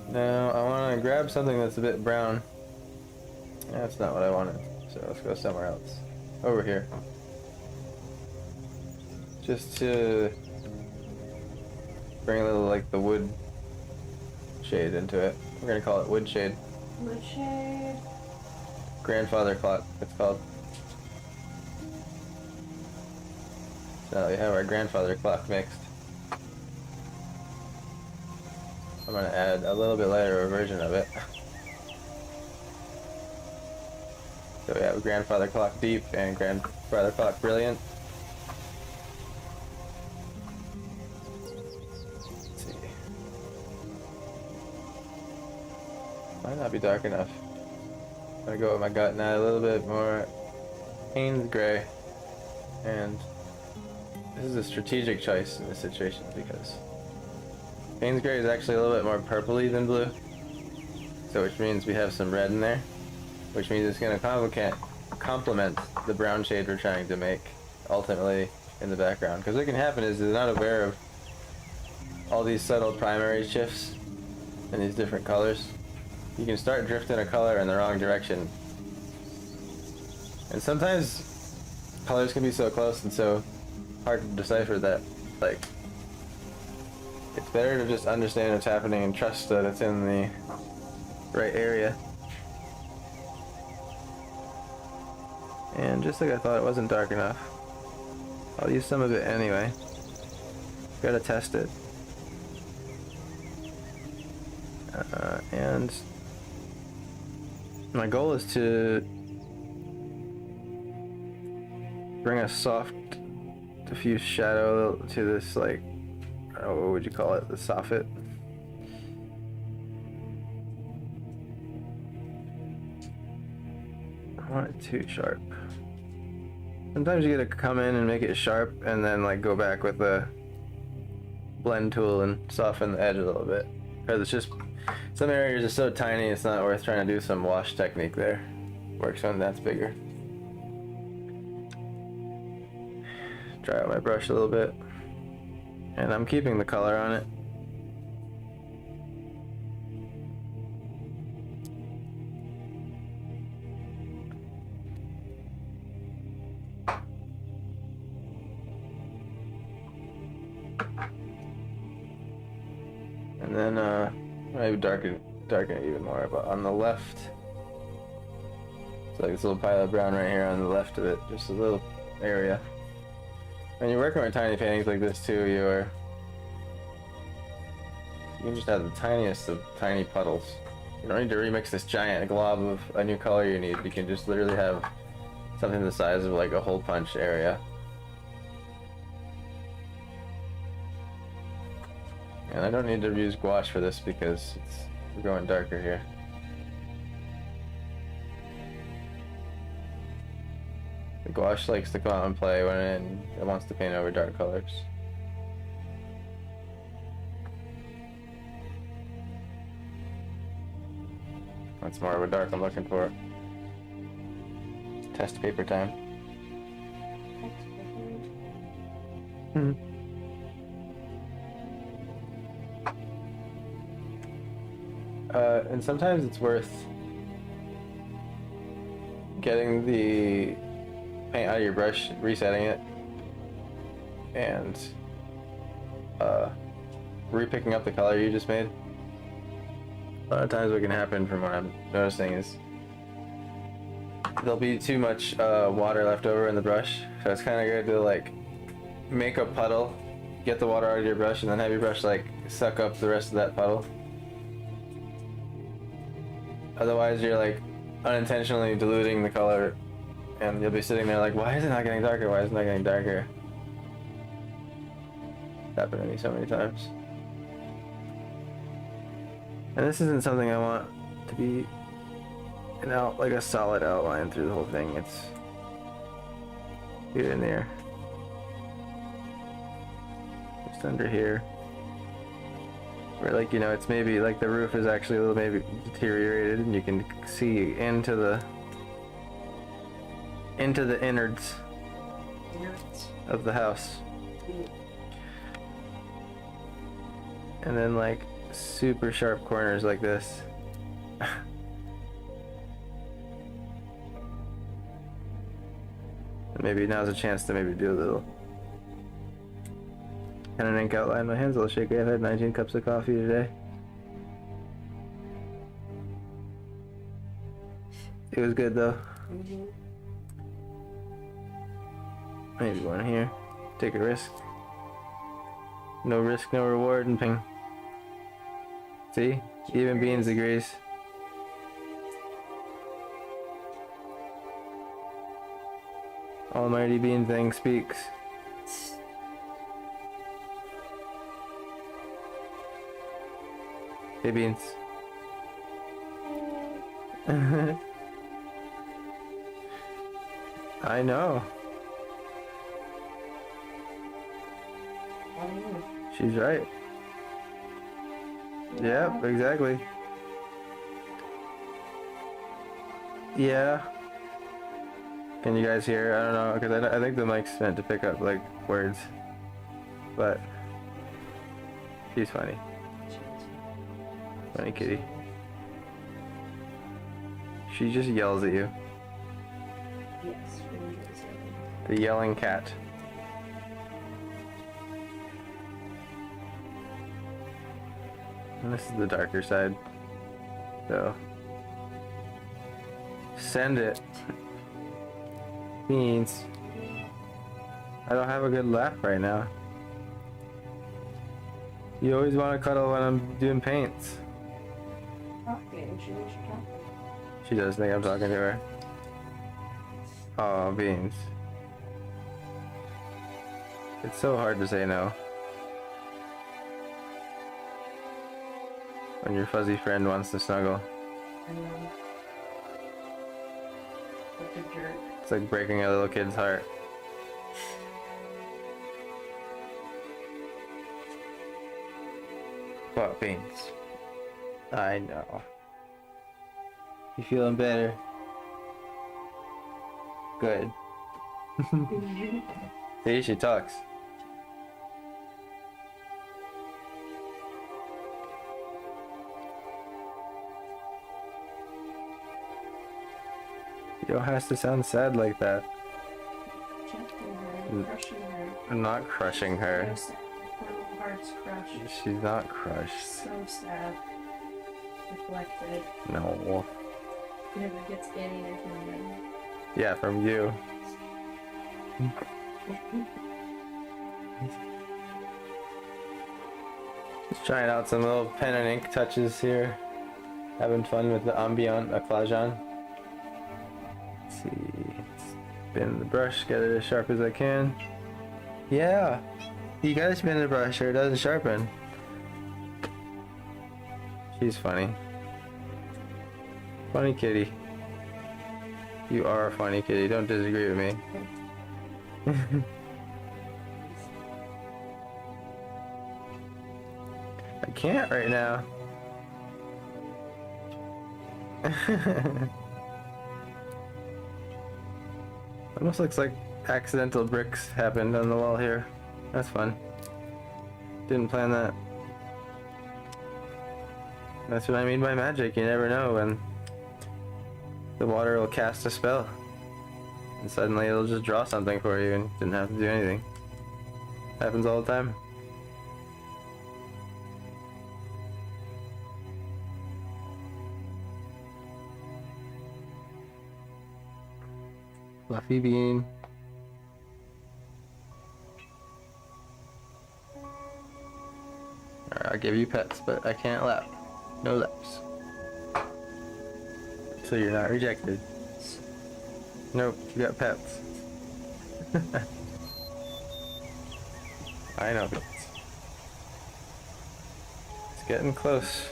Now I want to grab something that's a bit brown. That's not what I wanted, so let's go somewhere else. Over here. Just to bring a little, like, the wood shade into it. We're gonna call it wood shade. Wood shade. Grandfather clock, it's called. So now we have our grandfather clock mixed. I'm gonna add a little bit lighter version of it. So we have grandfather clock deep and grandfather clock brilliant. Might not be dark enough. I'm gonna go with my gut and add a little bit more Payne's gray. And this is a strategic choice in this situation because Payne's gray is actually a little bit more purpley than blue. So which means we have some red in there. Which means it's gonna complement the brown shade we're trying to make ultimately in the background. Because what can happen is they're not aware of all these subtle primary shifts in these different colors. You can start drifting a color in the wrong direction. And sometimes colors can be so close and so hard to decipher that, like, it's better to just understand what's happening and trust that it's in the right area. And just like I thought, it wasn't dark enough. I'll use some of it anyway. Gotta test it. And my goal is to bring a soft, diffuse shadow to this, like, what would you call it? The soffit. I want it too sharp. Sometimes you gotta come in and make it sharp and then, like, go back with the blend tool and soften the edge a little bit. Because it's just, some areas are so tiny it's not worth trying to do some wash technique there. Works when that's bigger. Dry out my brush a little bit. And I'm keeping the color on it. And then maybe darken it even more, but on the left, it's like this little pile of brown right here on the left of it, just a little area. When you're working with tiny paintings like this too, you can just have the tiniest of tiny puddles. You don't need to remix this giant glob of a new color you need. You can just literally have something the size of like a hole punch area. And I don't need to use gouache for this because we're going darker here. The gouache likes to come out and play when it wants to paint over dark colors. That's more of a dark I'm looking for. Test paper time. Mhm. And sometimes it's worth getting the paint out of your brush, resetting it, and re-picking up the color you just made. A lot of times what can happen from what I'm noticing is there'll be too much water left over in the brush, so it's kind of good to like make a puddle, get the water out of your brush, and then have your brush like suck up the rest of that puddle. Otherwise you're like unintentionally diluting the color, and you'll be sitting there like, why is it not getting darker? Why is it not getting darker? It's happened to me so many times. And this isn't something I want to be like a solid outline through the whole thing. It's here and there. Just under here. Where like, you know, it's maybe like the roof is actually a little maybe deteriorated and you can see into the innards of the house. And then like super sharp corners like this. Maybe now's a chance to maybe do a little pen and ink outline. My hands a little shaky. I've had 19 cups of coffee today. It was good though. Maybe one here. Take a risk. No risk, no reward, and ping. See? Even Beans agrees. Almighty Bean thing speaks. Hey Beans. I know. She's right. Yep, exactly. Yeah. Can you guys hear? I don't know, because I think the mic's meant to pick up like words. But she's funny. Funny kitty. She just yells at you. Yes, really is. The yelling cat. And this is the darker side. So send it. Beans. I don't have a good laugh right now. You always want to cuddle when I'm doing paints. She does think I'm talking to her. Oh, Beans. It's so hard to say no when your fuzzy friend wants to snuggle. I know. Like a jerk. It's like breaking a little kid's heart. What, Beans? I know. You feeling better? Good. See, she talks. You don't have to sound sad like that. Crushing her. I'm not crushing her. So sad. Her little heart's crushed. She's not crushed. So sad. Reflected. No. Never gets anything from them. Yeah, from you. Just trying out some little pen and ink touches here. Having fun with the ambient eclasion. Let's see. Spin the brush, get it as sharp as I can. Yeah. You gotta spin the brush or it doesn't sharpen. She's funny. Funny kitty. You are a funny kitty. Don't disagree with me. I can't right now. Almost looks like accidental bricks happened on the wall here. That's fun. Didn't plan that. That's what I mean by magic. You never know when the water will cast a spell. And suddenly it'll just draw something for you and you didn't have to do anything. Happens all the time. Fluffy bean. Alright, I'll give you pets, but I can't lap. No laps. So you're not rejected. Nope, you got pets. I know. It's getting close.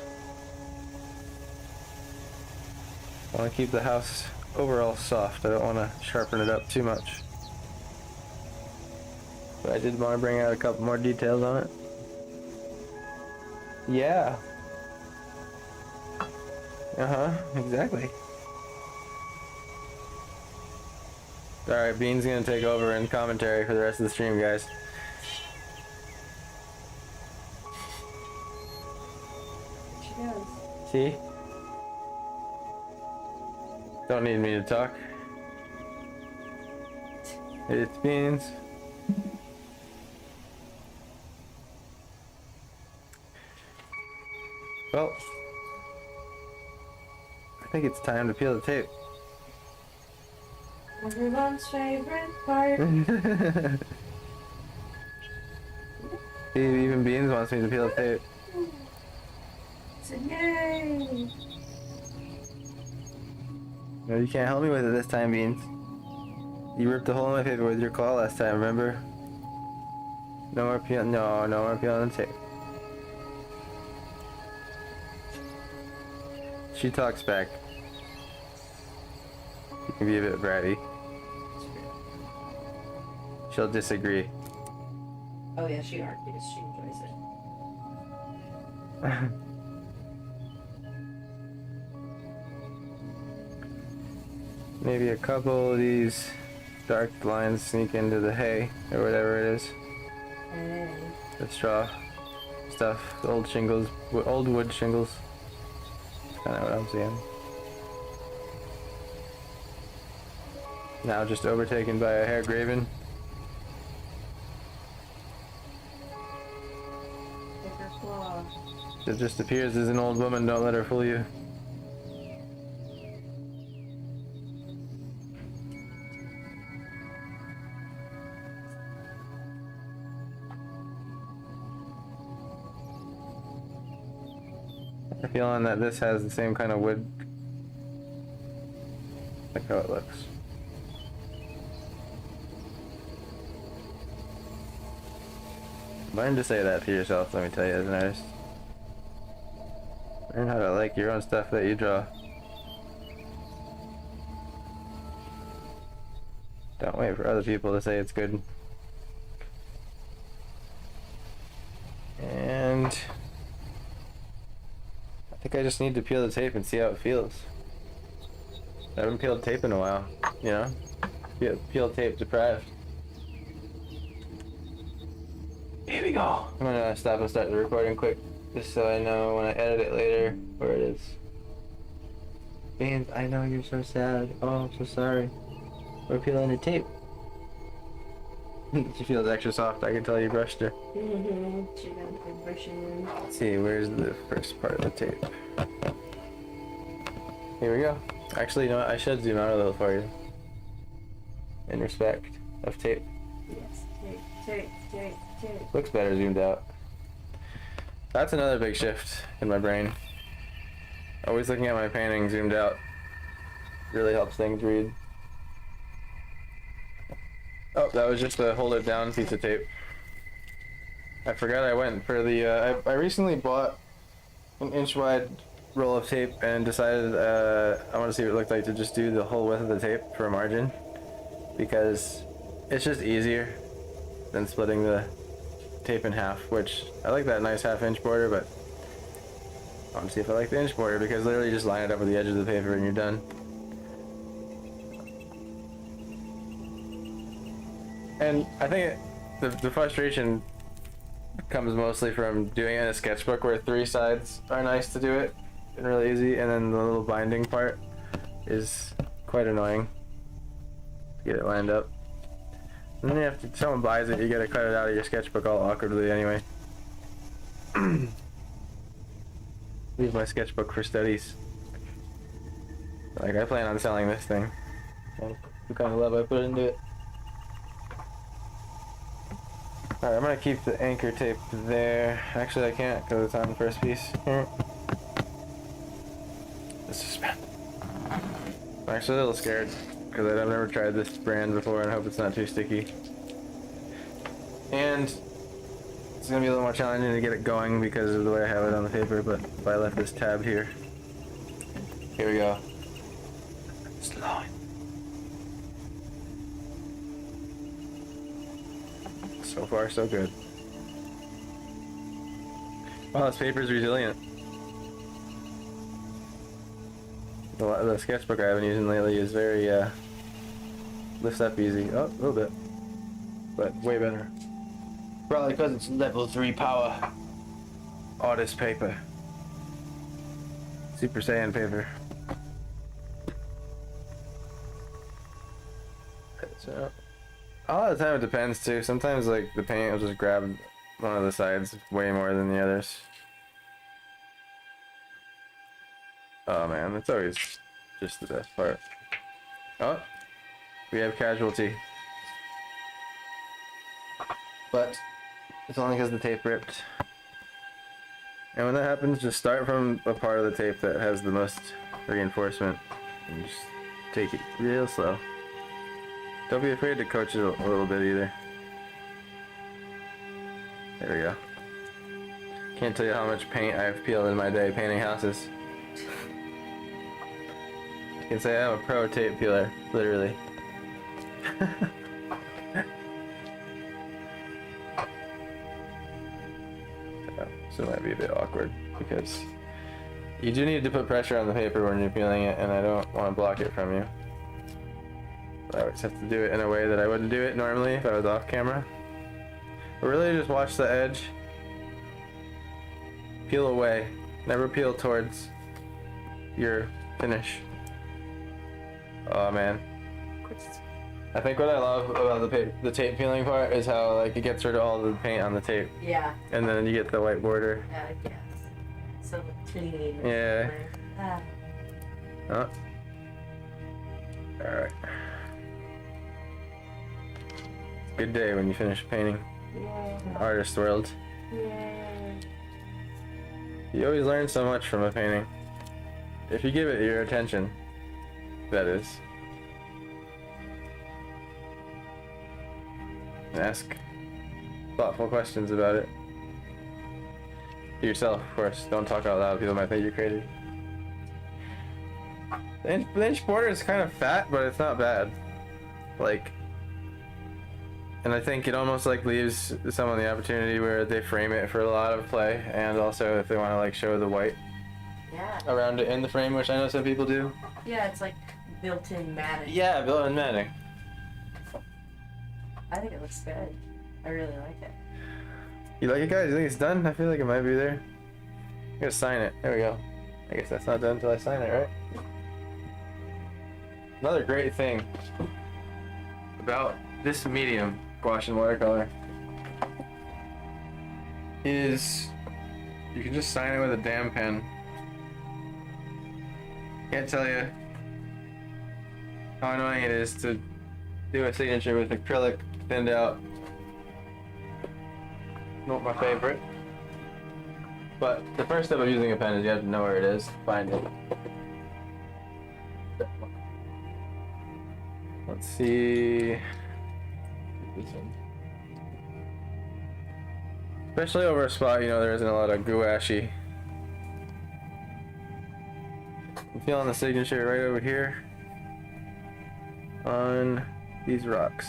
I want to keep the house overall soft. I don't want to sharpen it up too much. But I did want to bring out a couple more details on it. Yeah. Uh-huh, exactly. Alright, Bean's gonna take over in commentary for the rest of the stream, guys. She does. See? Don't need me to talk. It's Beans. Well, I think it's time to peel the tape. Everyone's favorite part. Even Beans wants me to peel the tape. So yay! No, you can't help me with it this time, Beans. You ripped a hole in my paper with your claw last time, remember? No more peeling. No more peeling the tape. She talks back. She can be a bit bratty. She'll disagree. Oh yeah, she argues. She enjoys it. Maybe a couple of these dark lines sneak into the hay or whatever it is. Hey. The straw stuff, the old shingles, old wood shingles. Kind of what I'm seeing. Now just overtaken by a hair graven. Take her claw. It just appears as an old woman. Don't let her fool you. I have a feeling that this has the same kind of wood. Like how it looks. Learn to say that to yourself, let me tell you, as an artist. Learn how to like your own stuff that you draw. Don't wait for other people to say it's good. And I think I just need to peel the tape and see how it feels. I haven't peeled tape in a while, you know? Peel tape deprived. Here we go. I'm gonna stop and start the recording quick, just so I know when I edit it later where it is. Beans, I know you're so sad. Oh, I'm so sorry. We're peeling the tape. She feels extra soft. I can tell you brushed her. She got the brushing. Let's see, where's the first part of the tape? Here we go. Actually, you know what? I should zoom out a little for you. In respect of tape. Yes, tape. Looks better zoomed out. That's another big shift in my brain. Always looking at my painting zoomed out really helps things read. Oh, that was just a hold it down piece of tape. I forgot I went for the, I recently bought an inch wide roll of tape and decided I want to see what it looked like to just do the whole width of the tape for a margin. Because it's just easier than splitting the tape in half, which I like that nice half-inch border, but I want to see if I like the inch border, because literally just line it up with the edge of the paper and you're done. And I think the frustration comes mostly from doing it in a sketchbook where 3 sides are nice to do it and really easy, and then the little binding part is quite annoying to get it lined up. And then you have to, if someone buys it, you gotta cut it out of your sketchbook all awkwardly anyway. Leave my sketchbook for studies. Like, I plan on selling this thing. What kind of love I put into it. Alright, I'm gonna keep the anchor tape there. Actually, I can't because it's on the first piece. Here. This is bad. I'm actually a little scared because I've never tried this brand before and I hope it's not too sticky. And it's gonna be a little more challenging to get it going because of the way I have it on the paper, but if I left this tab here. Here we go. Slow. So far, so good. Wow, this paper's resilient. The sketchbook I've been using lately is very, lifts up easy. Oh, a little bit. But way better. Probably because it's level 3 power. Artist paper. Super Saiyan paper. So, a lot of the time it depends too. Sometimes like the paint will just grab one of the sides way more than the others. Oh man, that's always just the best part. Oh, we have casualty. But it's only because the tape ripped. And when that happens, just start from a part of the tape that has the most reinforcement and just take it real slow. Don't be afraid to coach it a little bit either. There we go. Can't tell you how much paint I've peeled in my day painting houses. I can say I'm a pro tape peeler, literally. So it might be a bit awkward because you do need to put pressure on the paper when you're peeling it, and I don't want to block it from you. I always have to do it in a way that I wouldn't do it normally if I was off camera. But really just watch the edge. Peel away. Never peel towards your finish. Oh man. I think what I love about the tape peeling part is how like it gets rid of all the paint on the tape. Yeah. And then you get the white border. Yeah. So clean. Yeah. Oh. Alright. Good day when you finish painting. Yeah. Artist world. Yeah. You always learn so much from a painting. If you give it your attention, that is. And ask thoughtful questions about it. To yourself, of course. Don't talk out loud. People might think you're crazy. The inch border is kind of fat, but it's not bad. Like, and I think it almost like leaves someone the opportunity where they frame it for a lot of play, and also if they want to like show the white around it in the frame, which I know some people do. Yeah, it's like built-in matting. Yeah, built-in matting. I think it looks good. I really like it. You like it, guys? You think it's done? I feel like it might be there. I'm gonna sign it. There we go. I guess that's not done until I sign it, right? Another great thing about this medium, gouache and watercolor, is you can just sign it with a damn pen. Can't tell you how annoying it is to do a signature with acrylic thinned out. Not my favorite. But the first step of using a pen is you have to know where it is, find it. Let's see. This one. Especially over a spot, you know, there isn't a lot of gouache. I'm feeling the signature right over here on these rocks.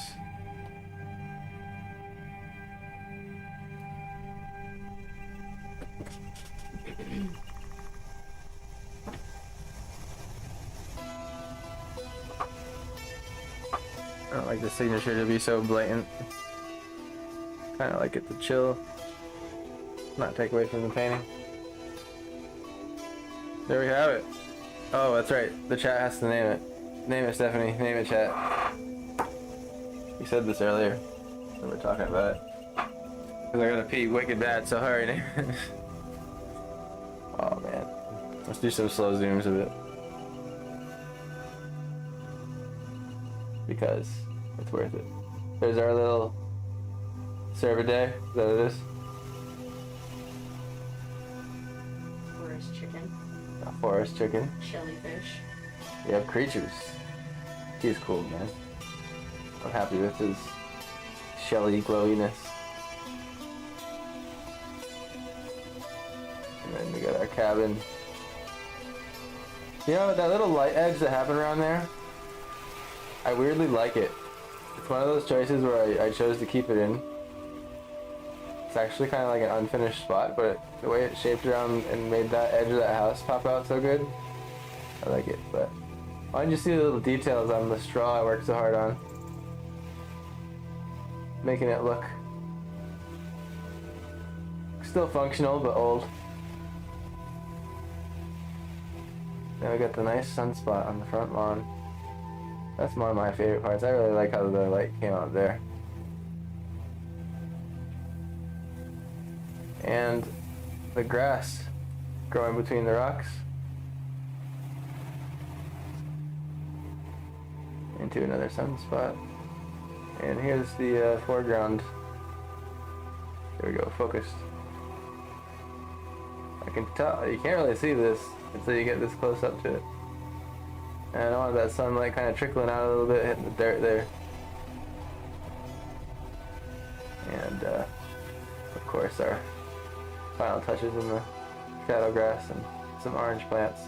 I don't like the signature to be so blatant. Kind of like it to chill, not take away from the painting. There we have it. Oh, that's right. The chat has to name it. Name it, Stephanie. Name it, chat. You said this earlier when we were talking about it. Because I gotta pee wicked bad, so hurry, name it. Oh, man. Let's do some slow zooms of it. Because it's worth it. There's our little serve a day. Is that what it is? Forest chicken. A forest chicken. Jellyfish. We have creatures. He's cool, man. I'm happy with his shelly glowiness. And then we got our cabin. You know, that little light edge that happened around there, I weirdly like it. It's one of those choices where I chose to keep it in. It's actually kind of like an unfinished spot, but the way it shaped around and made that edge of that house pop out so good, I like it. But why don't you see the little details on the straw I worked so hard on? Making it look still functional, but old. Now we got the nice sunspot on the front lawn. That's one of my favorite parts. I really like how the light came out there. And the grass growing between the rocks into another sunspot. And here's the foreground. There we go, focused. I can tell, you can't really see this until you get this close up to it. And I want that sunlight kind of trickling out a little bit, hitting the dirt there. And of course our final touches in the shadow grass and some orange plants.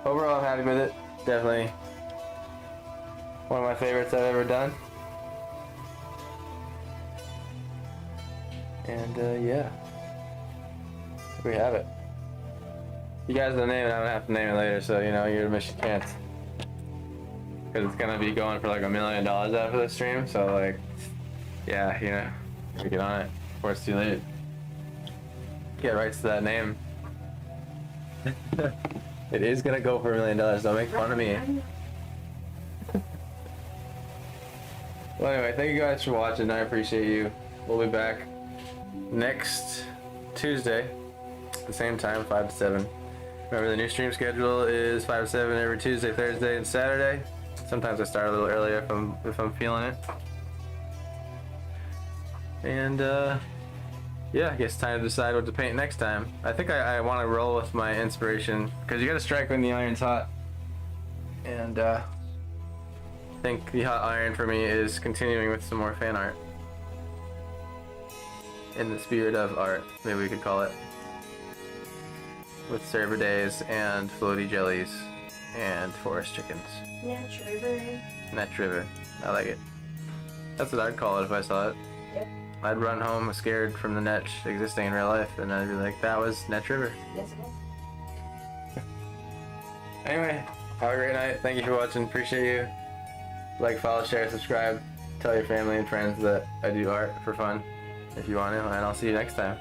Overall, I'm happy with it. Definitely one of my favorites I've ever done. And yeah, we have it. You guys don't name it, I'm gonna have to name it later, so you know, you're gonna miss your chance. Because it's gonna be going for like $1 million after the stream, so like, yeah, you know, you get on it before it's too late. Get rights to that name. It is gonna go for $1 million, don't make fun of me. Well, anyway, thank you guys for watching, I appreciate you. We'll be back next Tuesday, at the same time, 5 to 7. Remember, the new stream schedule is 5 to 7 every Tuesday, Thursday, and Saturday. Sometimes I start a little earlier if I'm feeling it. And yeah, I guess it's time to decide what to paint next time. I think I want to roll with my inspiration, because you got to strike when the iron's hot. And I think the hot iron for me is continuing with some more fan art. In the spirit of art, maybe we could call it. With server days and floaty jellies and forest chickens. Netch River. Netch River. I like it. That's what I'd call it if I saw it. Yep. I'd run home scared from the Netch existing in real life, and I'd be like, that was Netch River. Yes, it is. Anyway, have a great night. Thank you for watching. Appreciate you. Like, follow, share, subscribe. Tell your family and friends that I do art for fun if you want to, and I'll see you next time.